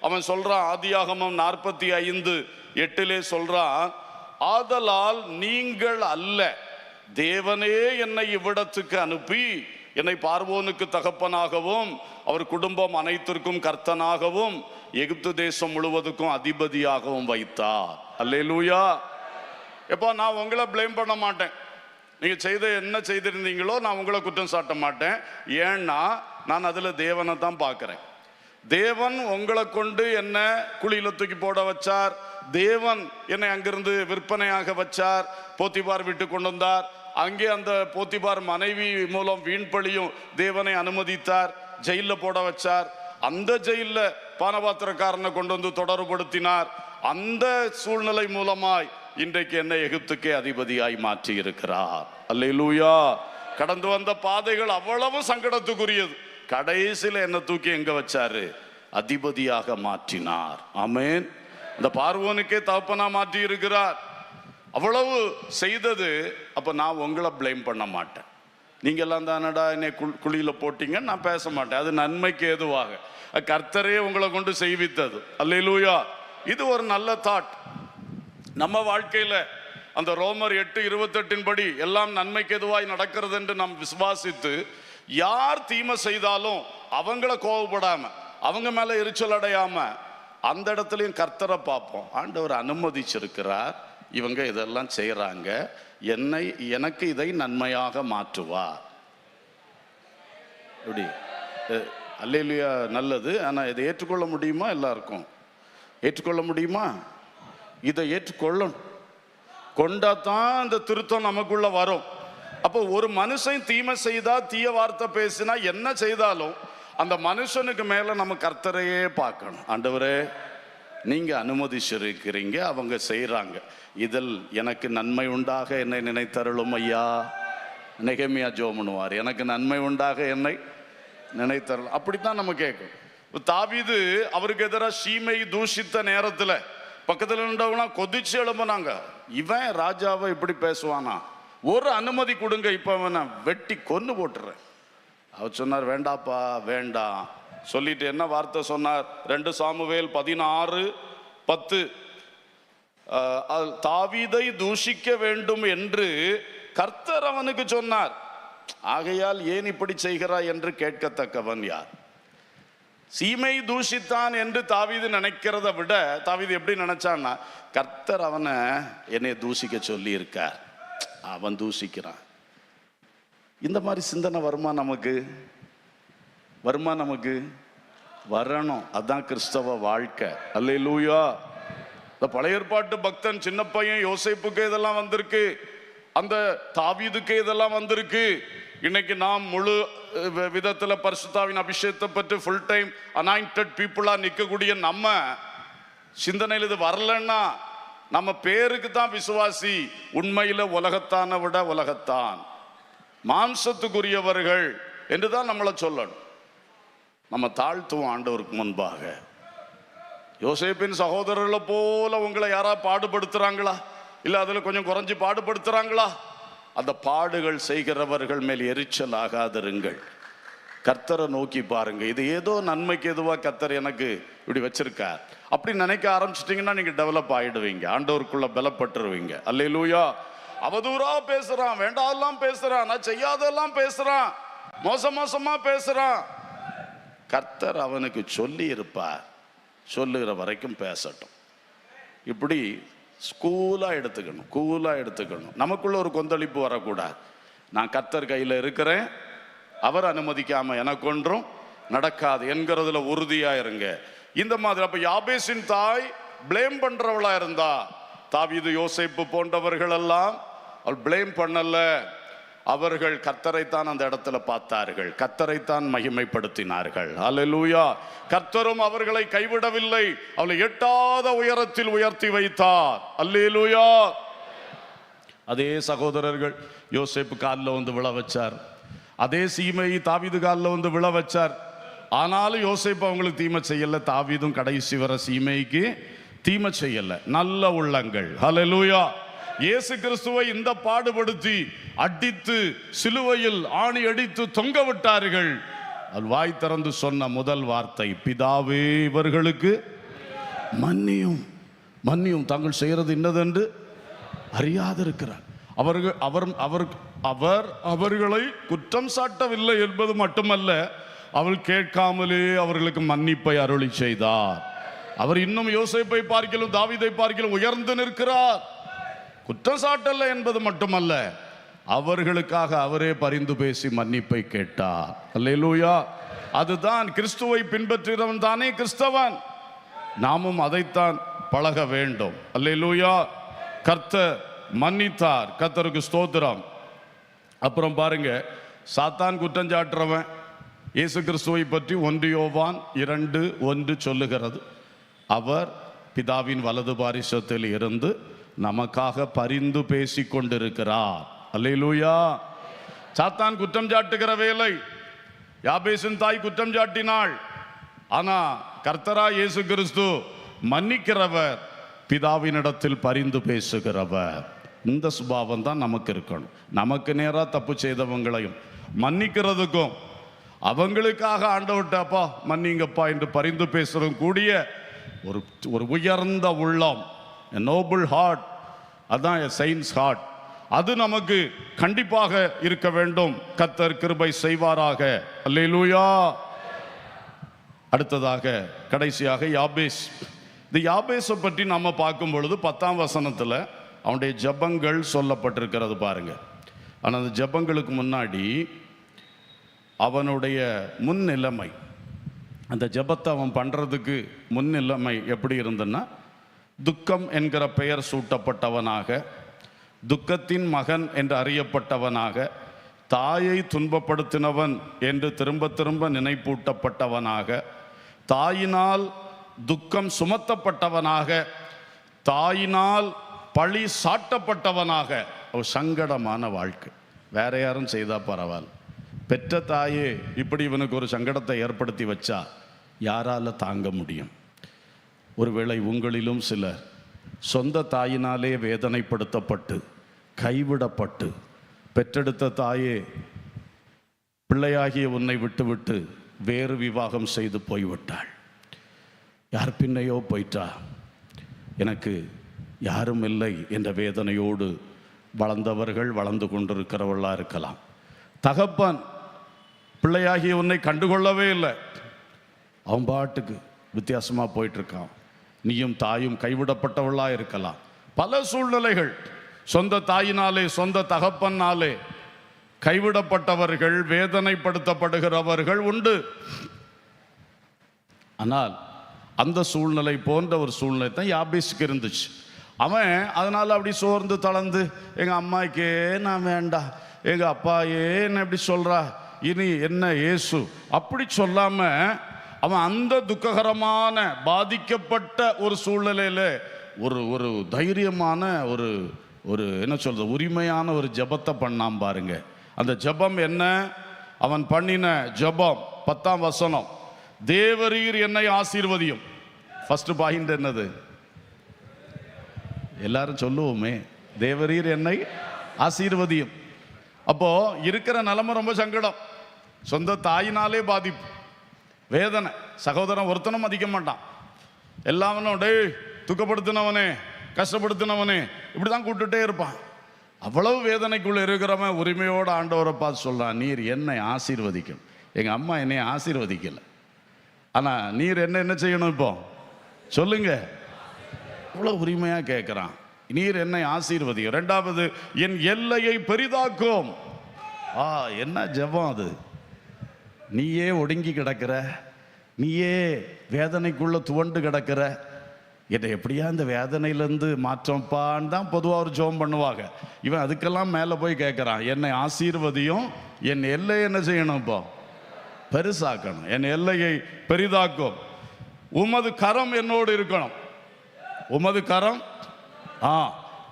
அவன் சொல்றான். ஆதியாகமம் 45:8 சொல்றான், ஆதலால் நீங்கள் அல்ல, தேவனே என்னை இவ்விடத்துக்கு அனுப்பி என்னை பார்வோனுக்கு தகப்பனாகவும் அவர் குடும்பம் அனைத்திற்கும் கர்த்தனாகவும் எகிப்து தேசம் முழுவதுக்கும் அதிபதியாகவும் வைத்தார். அல்லேலூயா. எப்போ நான் உங்களை பிளேம் பண்ண மாட்டேன். நீங்க செய்த என்ன செய்திருந்தீங்களோ நான் உங்களை குற்றம் சாட்ட மாட்டேன். ஏன்னா நான் அதுல தேவனை தான் பார்க்கிறேன். தேவன் உங்களை கொண்டு என்ன குழியில தூக்கி போட வச்சார். தேவன் என்னை அங்கிருந்து விற்பனையாக வச்சார். போத்திபார் விட்டு கொண்டு வந்தார். அங்கே அந்த போத்திபார் மனைவி மூலம் வீண்பழியும் தேவனை அனுமதித்தார். ஜெயில போட வச்சார். அந்த ஜெயில பானபாத்திரக்காரனை கொண்டு வந்து தொடர்புபடுத்தினார். அந்த சூழ்நிலை மூலமாய் இன்றைக்கு என்னை எகிப்துக்கே அதிபதியாய் மாற்றி இருக்கிறார். அல்லேலூயா. கடந்து வந்த பாதைகள் அவ்வளவு சங்கடத்துக்குரியது. கடைசியில என்ன தூக்கி எங்க வச்சாரு? அதிபதியாக மாற்றினார். ஆமென். இந்த பார்வோனுக்கே தகப்பனா மாற்றி இருக்கிறார். அவ்வளவு செய்தது. அப்ப நான் உங்களை பிளேம் பண்ண மாட்டேன். நீங்க எல்லாம் தானடா என்னை குழியில போட்டீங்க, நான் பேச மாட்டேன். அது நன்மைக்கு ஏதுவாக கர்த்தரே உங்களை கொண்டு செய்வித்தது. அல்லேலூயா. இது ஒரு நல்ல தாட். நம்ம வாழ்க்கையில அந்த ரோமர் 8:28 படி எல்லாம் நன்மைக்கு எதுவாய் நடக்கிறது என்று நாம் விசுவாசித்து யார் தீமை செய்தாலும் அவங்கள கோவப்படாம அவங்க மேல எரிச்சல் அடையாம அந்த இடத்துலயும் கர்த்தரை பார்ப்போம். ஆண்டவர் அனுமதிச்சிருக்கிறார், இவங்க இதெல்லாம் செய்யறாங்க, எனக்கு இதை நன்மையாக மாற்றுவார். எப்படி? அல்லேலூயா. நல்லது. ஆனா இதை ஏற்றுக்கொள்ள முடியுமா? எல்லாருக்கும் ஏற்றுக்கொள்ள முடியுமா? இதை ஏற்றுக்கொள்ளணும். கொண்டாதான் இந்த திருத்தம் நமக்குள்ள வரும். அப்போ ஒரு மனுஷன் தீமை செய்தா, தீய வார்த்தை பேசினா, என்ன செய்தாலும் அந்த மனுஷனுக்கு மேல நம்ம கர்த்தரையே பார்க்கணும். ஆண்டவரே, நீங்க அனுமதிச்சிருக்கிறீங்க, அவங்க செய்யறாங்க, இதில் எனக்கு நன்மை உண்டாக என்னை நினைத்தருளும் ஐயா. நெகேமியா ஜெபம் பண்ணுவார், எனக்கு நன்மை உண்டாக என்னை நினைத்தருள். அப்படித்தான் நம்ம கேட்கும். தாவீது அவருக்கு எதிராக சீமை தூஷித்த நேரத்துல பக்கத்துல நின்றவனா கொதிச்சு எழும்பினாங்க. இவன் ராஜாவை இப்படி பேசுவானா? ஒரு அனுமதி கொடுங்க, இப்ப அவனை வெட்டி கொன்னு போட்டுறேன். அவர் சொன்னார், வேண்டாப்பா வேண்டாம். சொல்லிட்டு என்ன வார்த்தை சொன்னார்? 2 சாமுவேல் 16:10 தாவீதை தூஷிக்க வேண்டும் என்று கர்த்தர் அவனுக்கு சொன்னார், ஆகையால் ஏன் இப்படி செய்கிறாய் என்று கேட்கத்தக்கவன் யார்? சீமை தூஷித்தான் என்று தாவீது நினைக்கிறத விட தாவீது எப்படி நினைச்சான்னா, கர்த்தர் அவனை என்னை தூஷிக்க சொல்லி இருக்கார், அவன் தூஷிக்கிறான். இந்த மாதிரி சிந்தனை வருமா நமக்கு? வருமா? நமக்கு வரணும். அதான் கிறிஸ்தவ வாழ்க்கை. அல்லேலூயா. இந்த பழைய ஏற்பாட்டு பக்தன் சின்ன பையன் யோசேப்புக்கு இதெல்லாம் வந்திருக்கு, அந்த தாவீதுக்கு இதெல்லாம் வந்திருக்கு. இன்னைக்கு நாம் முழு விதத்தில் பரிசுத்தாவின் அபிஷேகத்தை பற்றி ஃபுல் டைம் அனாயிண்டட் பீப்புளாக நிற்கக்கூடிய நம்ம சிந்தனையில் இது வரலன்னா நம்ம பேருக்கு தான் விசுவாசி, உண்மையில் உலகத்தான விட உலகத்தான், மாம்சத்துக்குரியவர்கள் என்று தான் நம்மளை சொல்லணும். நம்ம தாழ்த்துவோம் ஆண்டவருக்கு முன்பாக. யோசேப்பின் சகோதரர்களை போல உங்களை யாராவது பாடுபடுத்துறாங்களா? இல்லை அதில் கொஞ்சம் குறைஞ்சி பாடுபடுத்துறாங்களா? அந்த பாடுகள் செய்கிறவர்கள் மேல் எரிச்சல் ஆகாதிருங்கள். கர்த்தரை நோக்கி பாருங்க. இது ஏதோ நன்மைக்கு எதுவாக கர்த்தர் எனக்கு இப்படி வச்சிருக்கார் அப்படி நினைக்க ஆரம்பிச்சிட்டிங்கன்னா நீங்கள் டெவலப் ஆகிடுவீங்க, ஆண்டவருக்குள்ள பலப்பட்டுருவீங்க. அல்லேலூயா. அவதூறா பேசுறான், வேண்டாதெல்லாம் பேசுறான், நான் செய்யாதெல்லாம் பேசுறான், மோசமா பேசுறான். கர்த்தர் அவனுக்கு சொல்லி இருப்பார், சொல்லுகிற வரைக்கும் பேசட்டும். இப்படி கூலாக எடுத்துக்கணும். நமக்குள்ள ஒரு கொந்தளிப்பு வரக்கூடாது. நான் கர்த்தர் கையில் இருக்கிறேன், அவர் அனுமதிக்காம எனக்கு ஒன்றும் நடக்காது என்கிறதுல உறுதியா இருங்க. இந்த மாதிரி அப்ப யாபேசின் தாய் பிளேம் பண்றவளா இருந்தா, தாவீது யோசேப்பு போன்றவர்கள் எல்லாம் அவள் பிளேம் பண்ணல. அவர்கள் கர்த்தரைத்தான் அந்த இடத்துல பார்த்தார்கள், கர்த்தரைத்தான் மகிமைப்படுத்தினார்கள். அல்லேலூயா. கர்த்தரும் அவர்களை கைவிடவில்லை, அவளை எட்டாத உயரத்தில் உயர்த்தி வைத்தார். அல்லேலூயா. அதே சகோதரர்கள் யோசேப்பு காலில் வந்து விழ வச்சார், அதே சீமை தாவீது காலில் வந்து விழ வச்சார். ஆனாலும் யோசேப்பு அவங்களுக்கு தீமை செய்யல, தாவீதும் கடைசி வர சீமைக்கு தீமை செய்யல. நல்ல உள்ளங்கள். அல்லேலூயா. இயேசு கிறிஸ்துவை இந்த பாடுபடுத்தி அடித்து சிலுவையில் ஆணி அடித்து தொங்க விட்டார்கள். அது வாய் திறந்து சொன்ன முதல் வார்த்தை, பிதாவே இவர்களுக்கு மன்னியும், மன்னியும், தாங்கள் செய்யறது இன்னதென்று அறியாதிருக்கிறார். அவர் அவர்களை குற்றம் சாட்டவில்லை என்பது மட்டுமல்ல, அவள் கேட்காமலே அவர்களுக்கு மன்னிப்பை அருளி செய்தார். அவர் இன்னும் யோசேப்பை பார்க்கிலும் தாவீதை பார்க்கிலும் உயர்ந்து நிற்கிறார். குற்றம் சாட்டல்ல என்பது மட்டுமல்ல, அவர்களுக்காக அவரே பரிந்து பேசி மன்னிப்பை கேட்டார். அல்லேலூயா. அதுதான் கிறிஸ்துவை பின்பற்றுகிறவன் தானே கிறிஸ்தவன். நாமும் அதைத்தான் பழக வேண்டும். அல்லேலூயா. கர்த்தர் மன்னித்தார், கர்த்தருக்கு ஸ்தோத்திரம். அப்புறம் பாருங்க, சாத்தான் குற்றம் சாட்டுறவன் இயேசு கிறிஸ்துவை பற்றி 1 யோவான் 2:1 சொல்லுகிறது, அவர் பிதாவின் வலது பாரிசத்தில் இருந்து நமக்காக பரிந்து பேசி கொண்டிருக்கிறார். அல்லேலூயா. சாத்தான் குற்றம் சாட்டுகிற வேலை. யாபேசின் தாய் குற்றம் சாட்டினாள். ஆனா கர்த்தரா இயேசு கிறிஸ்து மன்னிக்கிறவர், பிதாவினிடத்தில் பரிந்து பேசுகிறவர். இந்த சுபாவம் தான் நமக்கு இருக்கணும். நமக்கு நேராக தப்பு செய்தவங்களையும் மன்னிக்கிறதுக்கும், அவங்களுக்காக ஆண்டவர்ட்ட அப்பா மன்னிங்கப்பா என்று பரிந்து பேசுறதும் கூடிய ஒரு உயர்ந்த உள்ளம், நோபல் ஹார்ட், அதான் சயின்ஸ் ஹார்ட். அது நமக்கு கண்டிப்பாக இருக்க வேண்டும். கர்த்தர் கிருபை செய்வாராக. அல்லேலூயா. அடுத்ததாக கடைசியாக யாபேஸ். இந்த யாபேஸை பற்றி நம்ம பார்க்கும் பொழுது 10ஆம் வசனத்தில் அவனுடைய ஜபங்கள் சொல்லப்பட்டிருக்கிறது பாருங்க. ஆனால் அந்த ஜபங்களுக்கு முன்னாடி அவனுடைய முன்னிலைமை, அந்த ஜபத்தை அவன் பண்ணுறதுக்கு முன்னிலைமை எப்படி இருந்ததுன்னா, துக்கம் என்கிற பெயர் சூட்டப்பட்டவனாக, துக்கத்தின் மகன் என்று அறியப்பட்டவனாக, தாயை துன்பப்படுத்தினவன் என்று திரும்ப திரும்ப நினைப்பூட்டப்பட்டவனாக, தாயினால் துக்கம் சுமத்தப்பட்டவனாக, தாயினால் பழி சாட்டப்பட்டவனாக. ஒரு சங்கடமான வாழ்க்கை. வேற யாரும் செய்தா பரவாயில்ல, பெற்ற தாயே இப்படி இவனுக்கு ஒரு சங்கடத்தை ஏற்படுத்தி வச்சா யாரால தாங்க முடியும்? ஒருவேளை உங்களிலும் சிலர் சொந்த தாயினாலே வேதனைப்படுத்தப்பட்டு கைவிடப்பட்டு, பெற்றெடுத்த தாயே பிள்ளையாகிய உன்னை விட்டுவிட்டு வேறு விவாகம் செய்து போய்விட்டாள், யார் பின்னையோ போயிட்டா, எனக்கு யாரும் இல்லை என்ற வேதனையோடு வளர்ந்தவர்கள், வளர்ந்து கொண்டிருக்கிறவர்களாக இருக்கலாம். தகப்பன் பிள்ளையாகிய உன்னை கண்டுகொள்ளவே இல்லை, அவன் பாட்டுக்கு வித்தியாசமாக போயிட்டுருக்கான். நீயும் தாயும் கைவிடப்பட்டவர்களாக இருக்கலாம். பல சூழ்நிலைகள், சொந்த தாயினாலே சொந்த தகப்பனாலே கைவிடப்பட்டவர்கள், வேதனைப்படுத்தப்படுகிறவர்கள் உண்டு. ஆனால் அந்த சூழ்நிலை போன்ற ஒரு சூழ்நிலை தான் யாபேஸுக்கு இருந்துச்சு. அவன் அதனால் அப்படி சோர்ந்து தளர்ந்து, எங்கள் அம்மாக்கே நான் வேண்டாம், எங்க அப்பா ஏன் இப்படி சொல்றா, இனி என்ன இயேசு அப்படி சொல்லாம அவன் அந்த துக்ககரமான பாதிக்கப்பட்ட ஒரு சூழ்நிலையில ஒரு ஒரு தைரியமான ஒரு ஒரு என்ன சொல்றது, உரிமையான ஒரு ஜெபத்தை பண்ணாம பாருங்க. அந்த ஜெபம் என்ன? அவன் பண்ணின ஜெபம் 10ஆம் வசனம், தேவரீர் என்னை ஆசீர்வதியும். ஃபர்ஸ்ட் பாயிண்ட் என்னது? எல்லாரும் சொல்லுவோமே, தேவரீர் என்னை ஆசீர்வதியும். அப்போ இருக்கிற நிலைமை ரொம்ப சங்கடம், சொந்த தாயினாலே பாதிப்பு, வேதனை. சகோதரன் ஒருத்தனும் மதிக்க மாட்டான், எல்லாவனும் டே துக்கப்படுத்தினவனே, கஷ்டப்படுத்தினவனே இப்படி தான் கூப்பிட்டுட்டே இருப்பான். அவ்வளவு வேதனைக்குள்ள இருக்கிறவன் உரிமையோடு ஆண்டவரை பார்த்து சொல்றான், நீர் என்னை ஆசீர்வதிக்கும். எங்க அம்மா என்னை ஆசீர்வதிக்கல, ஆனா நீர் என்ன செய்யணும் இப்போ சொல்லுங்க. அவ்வளவு உரிமையா கேட்கிறான், நீர் என்னை ஆசீர்வதியும். இரண்டாவது, என் எல்லையை பெரிதாக்கும். என்ன ஜெபம் அது! நீயே ஒடுங்கி கிடக்கிற, நீயே வேதனைக்குள்ள துவண்டு கிடக்கிற, என்னை எப்படியா இந்த வேதனையிலேருந்து மாற்றம்ப்பான்னு தான் பொதுவாக ஒரு ஜெபம் பண்ணுவாங்க. இவன் அதுக்கெல்லாம் மேலே போய் கேட்குறான், என்னை ஆசீர்வதியும், என் எல்லையை என்ன செய்யணும் இப்போ பெருசாக்கணும், என் எல்லையை பெரிதாக்கும். உமது கரம் என்னோடு இருக்கணும். உமது கரம்,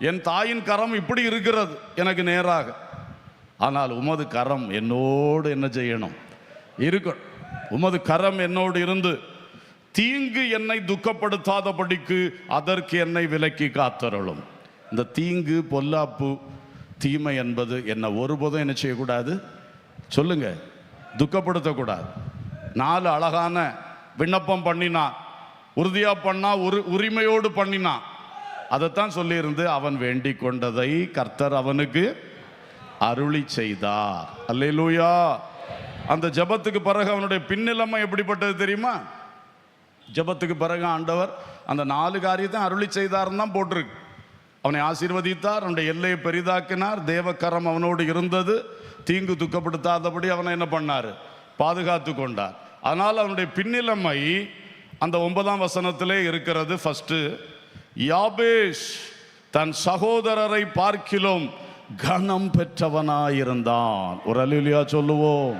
என் தாயின் கரம் இப்படி இருக்கிறது எனக்கு நேராக, ஆனால் உமது கரம் என்னோடு என்ன செய்யணும் இருக்கணும். உமது கரம் என்னோடு இருந்து தீங்கு என்னை துக்கப்படுத்தாதபடிக்கு அதற்கு என்னை விலக்கி காத்தருளும். இந்த தீங்கு, பொல்லாப்பு, தீமை என்பது என்ன ஒருபோதும் என்ன செய்யக்கூடாது சொல்லுங்க, துக்கப்படுத்தக்கூடாது. 4 அழகான விண்ணப்பம் பண்ணினான், உறுதியா பண்ணா, உரிமையோடு பண்ணினான். அதைத்தான் சொல்லியிருந்து, அவன் வேண்டிக் கொண்டதை கர்த்தர் அவனுக்கு அருளி செய்தார். அல்லேலூயா. அந்த ஜெபத்துக்கு பிறகு அவனுடைய பின்னிலைமை எப்படிப்பட்டது தெரியுமா? ஜெபத்துக்கு பிறகு ஆண்டவர் அந்த 4 காரியத்தை அருளி செய்தார்னு தான் போட்டிருக்கு. அவனை ஆசீர்வதித்தார், அவனுடைய எல்லையை பெரிதாக்கினார், தேவக்கரம் அவனோடு இருந்தது, தீங்கு துக்கப்படுத்தாதபடி அவனை என்ன பண்ணார், பாதுகாத்து கொண்டார். அதனால் அவனுடைய பின்னிலைமை அந்த 9ஆம் வசனத்திலே இருக்கிறது. ஃபர்ஸ்ட், யாபேஸ் தன் சகோதரரை பார்க்கிலும் கனம் பெற்றவனாயிருந்தான். ஒரு அல்லேலூயா சொல்லுவோம்.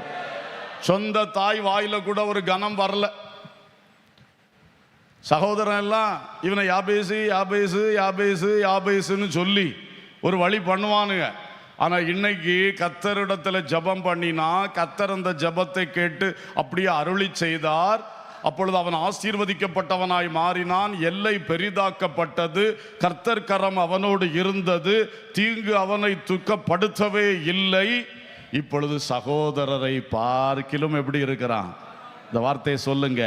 சொந்த தாய் வாயில கூட ஒரு கனம் வரல. சகோதரன் எல்லாம் இவனை யாபேசு யாபேசு யாபேசு யாபேசுன்னு சொல்லி ஒரு வழி பண்ணுவானுங்க. ஆனா இன்னைக்கு கர்த்தரிடத்துல ஜெபம் பண்ணினா, கர்த்தர் அந்த ஜெபத்தை கேட்டு அப்படியே அருளி செய்தார். அப்பொழுது அவன் ஆசீர்வதிக்கப்பட்டவனாய் மாறினான், எல்லை பெரிதாக்கப்பட்டது, கர்த்தர் கரம் அவனோடு இருந்தது, தீங்கு அவனை துக்கப்படுத்தவே இல்லை. இப்பொழுது சகோதரரை பார்க்கிலும் எப்படி இருக்கிறான்? இந்த வார்த்தையை சொல்லுங்க,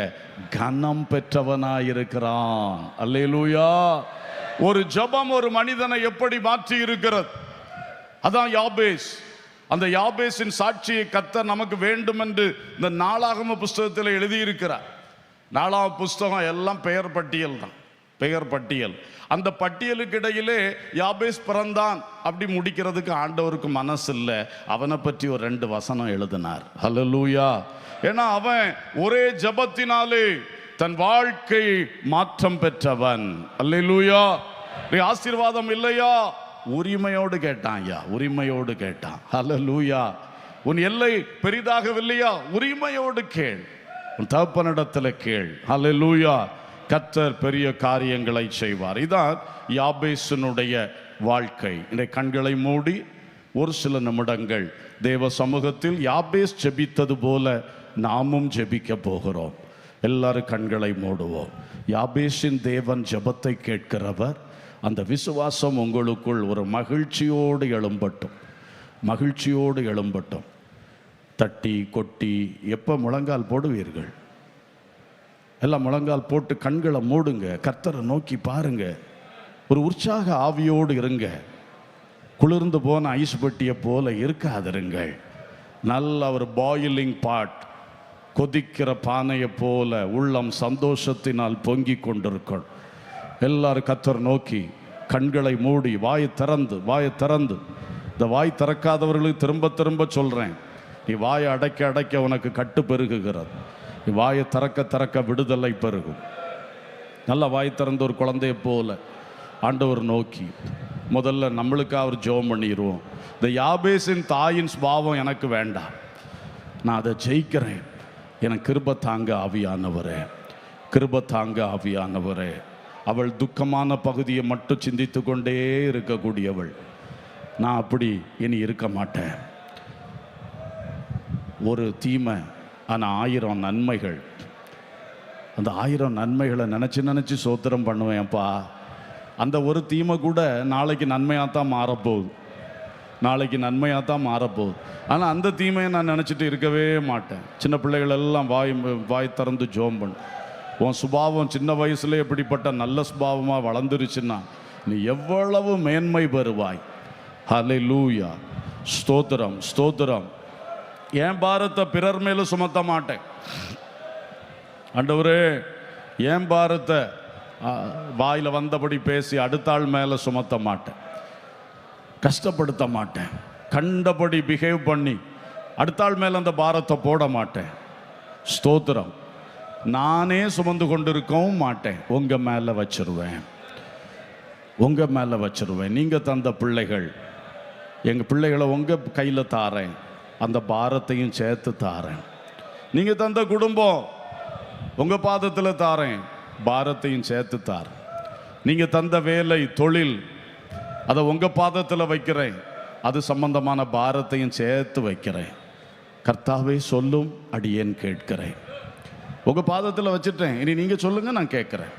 கனம் பெற்றவனாய் இருக்கிறான். அல்லேலூயா. ஒரு ஜெபம் ஒரு மனிதனை எப்படி மாற்றி இருக்கிறது, அதான் யாபேஸ். அந்த யாபேஸின் சாட்சியை கர்த்தர் நமக்கு வேண்டும் என்று இந்த நாளாகம புஸ்தகத்தில் எழுதியிருக்கிறார். 4ஆம் புஸ்தகம் எல்லாம் பெயர் பட்டியல் தான், பெயர் பட்டியல். அந்த பட்டியலுக்கு இடையிலே யாபேஸ் பிறந்தான் அப்படி முடிக்கிறதுக்கு ஆண்டவருக்கு மனசு இல்லை. அவனை பற்றி ஒரு 2 வசனம் எழுதினார். ஹல்லேலூயா. ஏன்னா அவன் ஒரே ஜெபத்தினாலே தன் வாழ்க்கை மாற்றம் பெற்றவன். அல்லேலூயா. ஆசீர்வாதம் இல்லையா? உரிமையோடு கேட்டான் ஐயா, உரிமையோடு கேட்டான். ஹல்லேலூயா. உன் எல்லை பெரிதாகவில்லையா? உரிமையோடு கேள், உன் தகப்பனிடத்தில் கேள். ஹல்லேலூயா. கர்த்தர் பெரிய காரியங்களை செய்வார். இதான் யாபேசினுடைய வாழ்க்கை. இந்த கண்களை மூடி ஒரு சில நிமிடங்கள் தேவ சமூகத்தில் யாபேஸ் ஜெபித்தது போல நாமும் ஜெபிக்க போகிறோம். எல்லாரும் கண்களை மூடுவோம். யாபேசின் தேவன் ஜெபத்தை கேட்கிறவர். அந்த விசுவாசம் உங்களுக்குள் ஒரு மகிழ்ச்சியோடு எழும்பட்டும், மகிழ்ச்சியோடு எழும்பட்டும். தட்டி கொட்டி எப்போ முழங்கால் போடுவீர்கள்? எல்லாம் முழங்கால் போட்டு கண்களை மூடுங்க, கர்த்தரை நோக்கி பாருங்க, ஒரு உற்சாக ஆவியோடு இருங்க. குளிர்ந்து போன ஐஸ் பெட்டியை போல இருக்காதிருங்கள். நல்ல ஒரு பாயிலிங் பாட், கொதிக்கிற பானையை போல உள்ளம் சந்தோஷத்தினால் பொங்கி கொண்டிருக்கணும். எல்லாரும் கர்த்தர் நோக்கி கண்களை மூடி வாயை திறந்து இந்த வாய் திறக்காதவர்களுக்கு திரும்ப திரும்ப சொல்றேன், நீ வாயை அடைக்க அடைக்க உனக்கு கட்டு பெருகுகிறது. நீ வாயை திறக்க விடுதலை பெருகும். நல்ல வாய் திறந்த ஒரு குழந்தையை போல ஆண்டவர் நோக்கி முதல்ல நம்மளுக்காக ஒரு ஜெபம் பண்ணிடுவோம். இந்த யாபேசின் தாயின் சுபாவம் எனக்கு வேண்டாம், நான் அதை ஜெயிக்கிறேன். எனக்கு கிருபை தாங்க ஆவியானவரே, கிருபை தாங்க ஆவியானவரே. அவள் துக்கமான பகுதியை மட்டும் சிந்தித்து கொண்டே இருக்கக்கூடியவள். நான் அப்படி இனி இருக்க மாட்டேன். ஒரு தீமை ஆனால் 1000 நன்மைகள். அந்த 1000 நன்மைகளை நினச்சி சோத்திரம் பண்ணுவேன்ப்பா. அந்த ஒரு தீமை கூட நாளைக்கு நன்மையாக தான் மாறப்போகுது, நாளைக்கு நன்மையாக தான் மாறப்போகுது. ஆனால் அந்த தீமையை நான் நினச்சிட்டு இருக்கவே மாட்டேன். சின்ன பிள்ளைகள் எல்லாம் வாய் திறந்து ஜோம் பண்ணு. உன் சுபாவம் சின்ன வயசுல எப்படிப்பட்ட நல்ல சுபாவமாக வளர்ந்துருச்சுன்னா நீ எவ்வளவு மேன்மை பெறுவாய். ஹல்லேலூயா, ஸ்தோத்திரம் ஸ்தோத்திரம். என் பாரத்தை பிறர் மேல சுமத்த மாட்டேன். ஆண்டவரே, என் பாரத்தை வாயில வந்தபடி பேசி அடுத்த ஆள் மேல சுமத்த மாட்டேன், கஷ்டப்படுத்த மாட்டேன், கண்டபடி பிஹேவ் பண்ணி அடுத்த ஆள் மேல அந்த பாரத்தை போட மாட்டேன். ஸ்தோத்திரம். நானே சுமந்து கொண்டிருக்கவும் மாட்டேன், உங்க மேல வச்சிருவேன், உங்க மேல வச்சிருவேன். நீங்க தந்த பிள்ளைகள், எங்க பிள்ளைகளை உங்க கையில தாரேன், அந்த பாரத்தையும் சேர்த்து தாரேன். நீங்க தந்த குடும்பம் உங்க பாதத்தில் தாரேன், பாரத்தையும் சேர்த்து தாரேன். நீங்க தந்த வேலை தொழில் அதை உங்க பாதத்தில் வைக்கிறேன், அது சம்பந்தமான பாரத்தையும் சேர்த்து வைக்கிறேன். கர்த்தாவே சொல்லும், அடியேன் கேட்கிறேன். உங்க பாதத்தில் வச்சுட்டேன், இனி நீங்க சொல்லுங்க, நான் கேட்கிறேன்.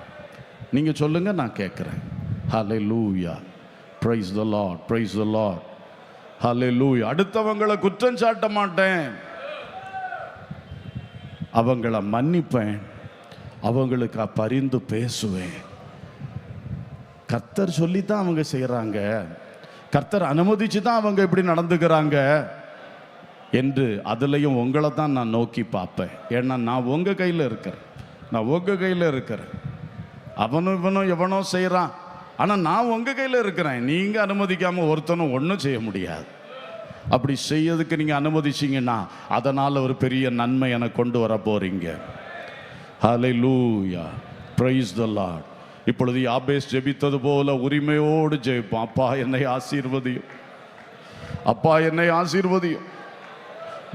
நீங்க சொல்லுங்க, நான் கேட்கிறேன். ஹல்லேலூயா, praise the Lord, praise the Lord. ஹல்லேலூயா. அடுத்தவங்களை குற்றம் சாட்ட மாட்டேன், அவங்கள மன்னிப்பேன், அவங்களுக்கு பரிந்து பேசுவேன். கர்த்தர் சொல்லித்தான் அவங்க செய்யறாங்க, கர்த்தர் அனுமதிச்சு தான் அவங்க இப்படி நடந்துக்கிறாங்க என்று அதுலேயும் உங்களை தான் நான் நோக்கி பார்ப்பேன். ஏன்னா நான் உங்க கையில் இருக்கிறேன், நான் உங்க கையில் இருக்கிறேன். அவனும் இவனும் எவனோ செய்கிறான், ஆனால் நான் உங்க கையில் இருக்கிறேன். நீங்கள் அனுமதிக்காமல் ஒருத்தனும் ஒன்றும் செய்ய முடியாது. அப்படி செய்யறதுக்கு நீங்கள் அனுமதிச்சிங்கன்னா அதனால் ஒரு பெரிய நன்மை எனக்கு கொண்டு வர போறீங்க. ஹல்லேலூயா, பிரைஸ் தி லார்ட். இப்பொழுது யாபேஸ் ஜெபித்தது போல உரிமையோடு ஜெபிப்போம். அப்பா என்னை ஆசீர்வதியும், அப்பா என்னை ஆசீர்வதியும்,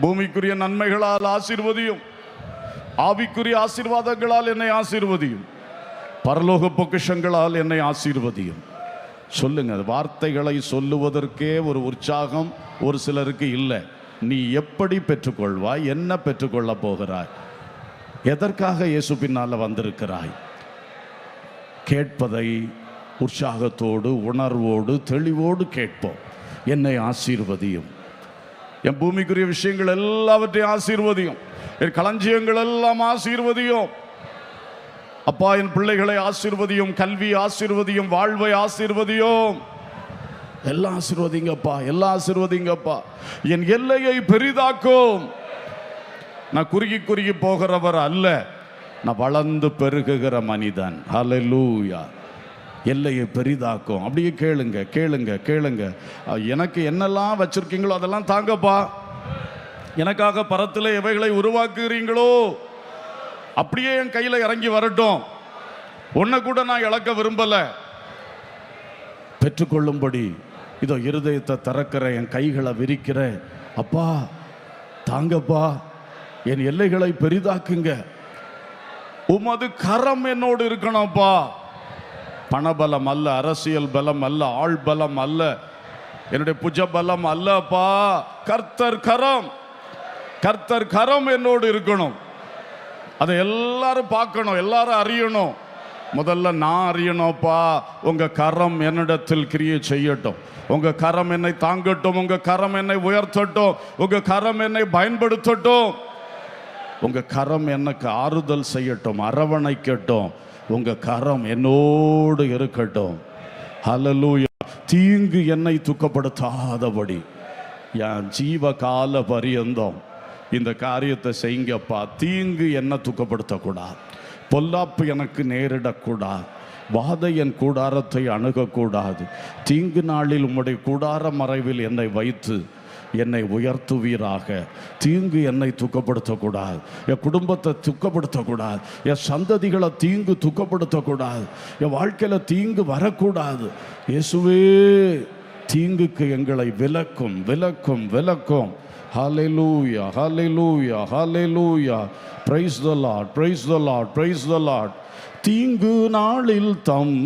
பூமிக்குரிய நன்மைகளால் ஆசீர்வதியும், ஆவிக்குரிய ஆசீர்வாதங்களால் என்னை ஆசீர்வதியும், பரலோக பொக்கிஷங்களால் என்னை ஆசீர்வதியும். சொல்லுங்க. வார்த்தைகளை சொல்லுவதற்கே ஒரு உற்சாகம் ஒரு சிலருக்கு இல்லை. நீ எப்படி பெற்றுக்கொள்வாய், என்ன பெற்றுக்கொள்ள போகிறாய், எதற்காக இயேசு பின்னால வந்திருக்கிறாய்? கேட்பதை உற்சாகத்தோடு உணர்வோடு தெளிவோடு கேட்போம். என்னை ஆசீர்வதியும், என் பூமிக்குரிய விஷயங்கள் எல்லாவற்றையும் ஆசீர்வதியும், என் களஞ்சியங்கள் எல்லாம் ஆசீர்வதியும். அப்பா என் பிள்ளைகளை ஆசீர்வதியும், கல்வி ஆசீர்வதியும், வாழ்வை ஆசீர்வதியும். எல்லாம் ஆசீர்வதிங்கப்பா, எல்லாம் ஆசீர்வதிங்கப்பா. என் எல்லையை பெரிதாக்கும். நான் குறுகி குறுகி போகிறவர் அல்ல, நான் வளர்ந்து பெருகுகிற மனிதன். ஹல்லேலூயா. எல்லையை பெரிதாக்கும். அப்படியே கேளுங்க கேளுங்க கேளுங்க. எனக்கு என்னெல்லாம் வச்சிருக்கீங்களோ அதெல்லாம் தாங்கப்பா. எனக்காக பரத்தில் எவைகளை உருவாக்குறீங்களோ அப்படியே என் கையில இறங்கி வரட்டும். ஒன்ன கூட நான் இழக்க விரும்பல. பெற்றுக்கொள்ளும்படி இதோ இருதயத்தை திறக்கிற, என் கைகளை விரிக்கிற. அப்பா தாங்கப்பா, என் எல்லைகளை பெரிதாக்குங்க. உமது கரம் என்னோடு இருக்கணும்ப்பா. பணபலம் அல்ல, அரசியல் பலம் அல்ல, ஆள் பலம் அல்ல, என்னுடைய புஜ பலம் அல்லப்பா. கர்த்தர் கரம், கர்த்தர் கரம் என்னோடு இருக்கணும். அதை எல்லாரும் பார்க்கணும், எல்லாரும் அறியணும். முதல்ல நான் அறியணும்ப்பா. உங்க கரம் என்னிடத்தில் கிரியை செய்யட்டும், உங்க கரம் என்னை தாங்கட்டும், உங்க கரம் என்னை உயர்த்தட்டும், உங்க கரம் என்னை பயன்படுத்தட்டும், உங்க கரம் எனக்கு ஆறுதல் செய்யட்டும், அரவணைக்கட்டும், உங்க கரம் என்னோடு இருக்கட்டும். ஹல்லேலூயா. தீங்கு என்னை துக்கப்படுத்தாதபடி என் ஜீவ கால பரியந்தம் இந்த காரியத்தை செய்யுங்கப்பா. தீங்கு என்ன துக்கப்படுத்தக்கூடாது, பொல்லாப்பு எனக்கு நேரிடக்கூடாது, வாதை என் கூடாரத்தை அணுகக்கூடாது. தீங்கு நாளில் உம்முடைய கூடார மறைவில் என்னை வைத்து என்னை உயர்த்துவீராக. தீங்கு என்னை துக்கப்படுத்தக்கூடாது, என் குடும்பத்தை துக்கப்படுத்தக்கூடாது, என் சந்ததிகளை தீங்கு துக்கப்படுத்தக்கூடாது, என் வாழ்க்கையில் தீங்கு வரக்கூடாது. இயேசுவே, தீங்குக்கு எங்களை விலக்கும் விலக்கும் விலக்கும். ஹல்லேலூயா, ஹல்லேலூயா, ஹல்லேலூயா. Praise the Lord, praise the Lord, praise the Lord. தீங்கு நாளில் தம்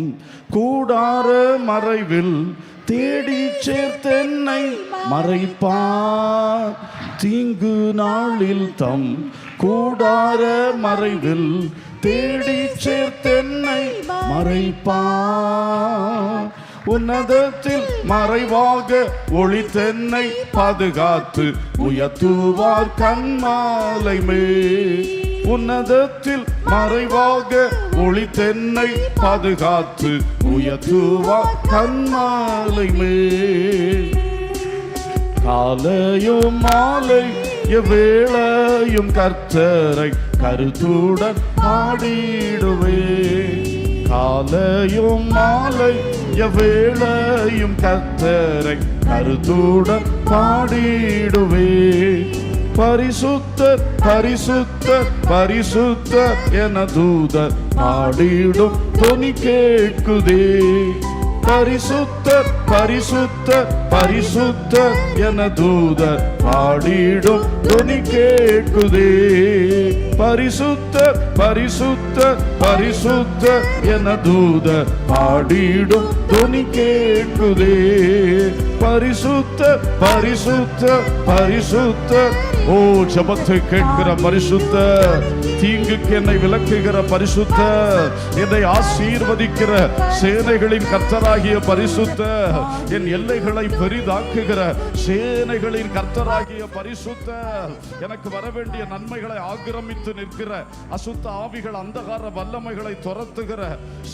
கூடார மறைவில் தேடி சேர்த்தென்னை மறைப்பார். தீங்கு நாளில் தம் கூடார மறைவில் தேடி சேர்த்தென்னை மறைப்பார். உன்னதத்தில் மறைவாக ஒளித்தென்னை பாதுகாத்து உயர்த்துவார் கண்மாலை மேல். உன்னதத்தில் மறைவாக ஒளித்தென்னை பாதுகாத்து உயர்த்துவார் கண்மாலை மேல். காலையும் மாலை எவ்வேளையும் கர்த்தரை கருத்துடன் பாடிடுவே. காலையும் மாலை எவ்வேளையும் கர்த்தரை கருத்துடன் பாடிடுவே. பரிசுத்தர் பரிசுத்தர் பரிசுத்தர் என தூதர் பாடிடும் தொனி கேட்குதே. பரிசுத்தர் பரிசுத்தர் பரிசுத்தர் என தூதர் பாடிடும் தொனி கேட்குதே. பரிசுத்தர் பரிசுத்தர் பரிசுத்தர் என தூதர் பாடிடும் தொனி கேட்குதே. பரிசுத்தர் பரிசுத்தர் பரிசுத்தர். ஓ, ஜெபத்தை கேட்கிற பரிசுத்தர், தீங்குக்கு என்னை விலக்குகிற பரிசுத்தர், என்னை ஆசீர்வதிக்கிற சேனைகளின் கர்த்தராகிய பரிசுத்தர், என் எல்லைகளை பெரிதாக்குகிற சேனைகளின் கர்த்தராகிய பரிசுத்தர், எனக்கு வரவேண்டிய நன்மைகளை ஆக்கிரமித்து நிற்கிற அசுத்த ஆவிகள் அந்தகார வல்லமைகளை துரத்துகிற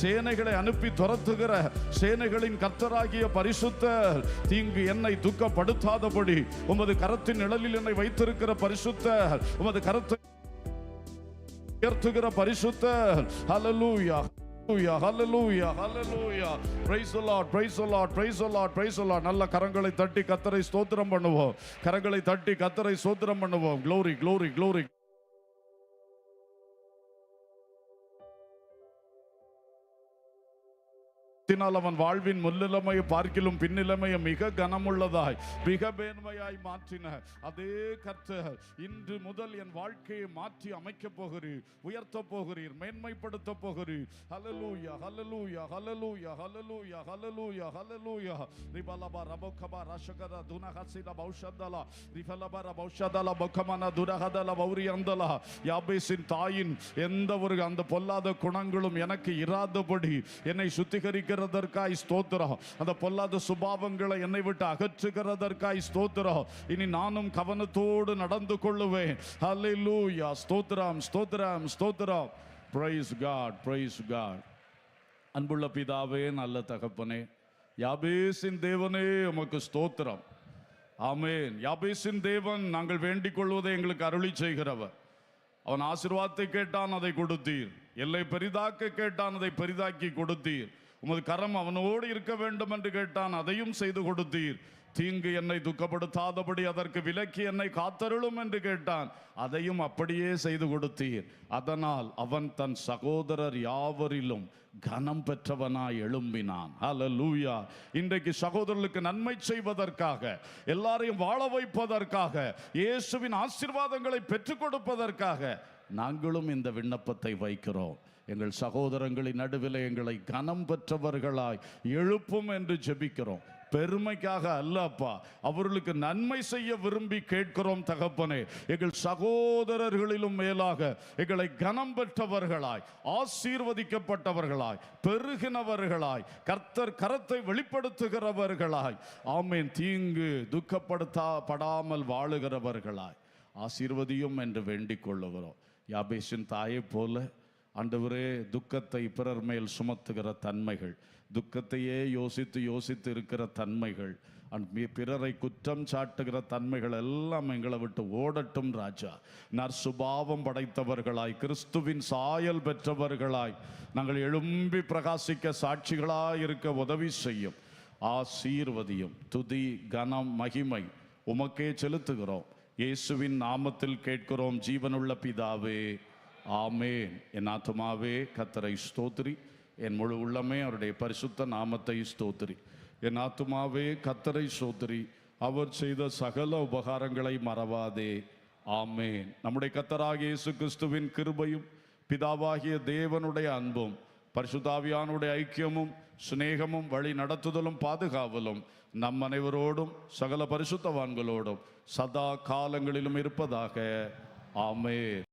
சேனைகளை அனுப்பி துரத்துகிற சேனைகளின் கர்த்தராகிய பரிசுத்தர், தீங்கு என்னை துக்கப்படுத்தாதபடி உமது கரத்தின் நிழலில் என்னை வைத்திருக்கிற பரிசுத்தர், உமது கரத்தை உயர்த்துகிற பரிசுத்தர். ஹல்லேலூயா, ஹல்லேலூயா, ஹல்லேலூயா. Praise the Lord, praise the Lord, praise the Lord, praise the Lord. நல்ல கரங்களை தட்டி கர்த்தரை ஸ்தோத்திரம் பண்ணுவோம். கரங்களை தட்டி கர்த்தரை ஸ்தோத்திரம் பண்ணுவோம். Glory, glory, glory. அவன் வாழ்வின் முன்னிலைமையை பார்க்கிலும் பின்னிலைமையை மிக கனமுள்ளதாய் மிக மேன்மையாய் மாற்றின அதே கர்த்தர் இன்று முதல் என் வாழ்க்கையை மாற்றி அமைக்க போகிறீர், உயர்த்த போகிறீர், மேன்மைப்படுத்த போகிறீர். ஹல்லேலூயா, ஹல்லேலூயா, ஹல்லேலூயா, ஹல்லேலூயா, ஹல்லேலூயா, ஹல்லேலூயா. ரிபலபா ரபோகபா ரஷகர துனஹசில பௌஷதலா ரிபலபா ரபௌஷதலா பௌகமன துரஹதல பௌரியந்தலா. யாபேசின் தாயின் எந்த ஒரு அந்த பொல்லாத குணங்களும் எனக்கு இராதபடி என்னை சுத்திகரிக்க ஸ்தோத்திரம். அந்த பொல்லாத சுபாவங்களை என்னை விட்டு அகற்றுகிறதற்காய் ஸ்தோத்திரம். இனி நானும் கவனத்தோடு நடந்து கொள்ளுவேன். ஹல்லேலூயா, ஸ்தோத்திரம், ஸ்தோத்திரம், ஸ்தோத்திரம். Praise God, praise God. அன்புள்ள பிதாவே, நல்ல தகப்பனே, யாபேசின் தேவனே உமக்கு ஸ்தோத்திரம். ஆமென். யாபேசின் தேவன் நாங்கள் வேண்டிக் கொள்வதை எங்களுக்கு அருளி செய்கிறவர். அவன் ஆசீர்வாதத்தை கேட்டான், அதை கொடுத்தீர். எல்லை பெரிதாக்க கேட்டான், அதை பெரிதாக்கி கொடுத்தீர். உமது கரம் அவனோடு இருக்க வேண்டும் என்று கேட்டான், அதையும் செய்து கொடுத்தீர். தீங்கு என்னை துக்கப்படுத்தாதபடி அதற்கு விலக்கி என்னை காத்தருளும் என்று கேட்டான், அதையும் அப்படியே செய்து கொடுத்தீர். அதனால் அவன் தன் சகோதரர் யாவரிலும் கனம் பெற்றவனாய் எழும்பினான். ஹல்லேலூயா. இன்றைக்கு சகோதரர்களுக்கு நன்மை செய்வதற்காக, எல்லாரையும் வாழ வைப்பதற்காக, இயேசுவின் ஆசீர்வாதங்களை பெற்றுக் கொடுப்பதற்காக நாங்களும் இந்த விண்ணப்பத்தை வைக்கிறோம். எங்கள் சகோதரங்களின் நடுவில் எங்களை கனம் பெற்றவர்களாய் எழுப்பும் என்று ஜெபிக்கிறோம். பெருமைக்காக அல்லப்பா, அவர்களுக்கு நன்மை செய்ய விரும்பி கேட்கிறோம் தகப்பனே. எங்கள் சகோதரர்களிலும் மேலாக எங்களை கனம் பெற்றவர்களாய், ஆசீர்வதிக்கப்பட்டவர்களாய், பெருகினவர்களாய், கர்த்தர் கரத்தை வெளிப்படுத்துகிறவர்களாய், ஆமென், தீங்கு துக்கப்படுத்தப்படாமல் வாழுகிறவர்களாய் ஆசீர்வதியும் என்று வேண்டிக் கொள்ளுகிறோம். யாபேசின் தாயை போல ஆண்டவரே, துக்கத்தை பிறர் மேல் சுமத்துகிற தன்மைகள், துக்கத்தையே யோசித்து யோசித்து இருக்கிற தன்மைகள், பிறரை குற்றம் சாட்டுகிற தன்மைகள் எல்லாம் எங்களை விட்டு ஓடட்டும் ராஜா. நற்சுபாவம் படைத்தவர்களாய், கிறிஸ்துவின் சாயல் பெற்றவர்களாய் நாங்கள் எழும்பி பிரகாசிக்க, சாட்சிகளாய் இருக்க உதவி செய்யும். ஆசீர்வதியும். துதி, கனம், மகிமை உமக்கே செலுத்துகிறோம். இயேசுவின் நாமத்தில் கேட்கிறோம் ஜீவனுள்ள பிதாவே, ஆமேன். என் ஆத்துமாவே கர்த்தரை ஸ்தோத்திரி, என் முழு உள்ளமே அவருடைய பரிசுத்த நாமத்தை ஸ்தோத்திரி. என் ஆத்துமாவே கர்த்தரை ஸ்தோத்திரி, அவர் செய்த சகல உபகாரங்களை மறவாதே, ஆமேன். நம்முடைய கர்த்தராகிய இயேசு கிறிஸ்துவின் கிருபையும் பிதாவாகிய தேவனுடைய அன்பும் பரிசுத்தாவியானுடைய ஐக்கியமும் சிநேகமும் வழி நடத்துதலும் பாதுகாவலும் நம் அனைவரோடும் சகல பரிசுத்தவான்களோடும் சதா காலங்களிலும் இருப்பதாக, ஆமென்.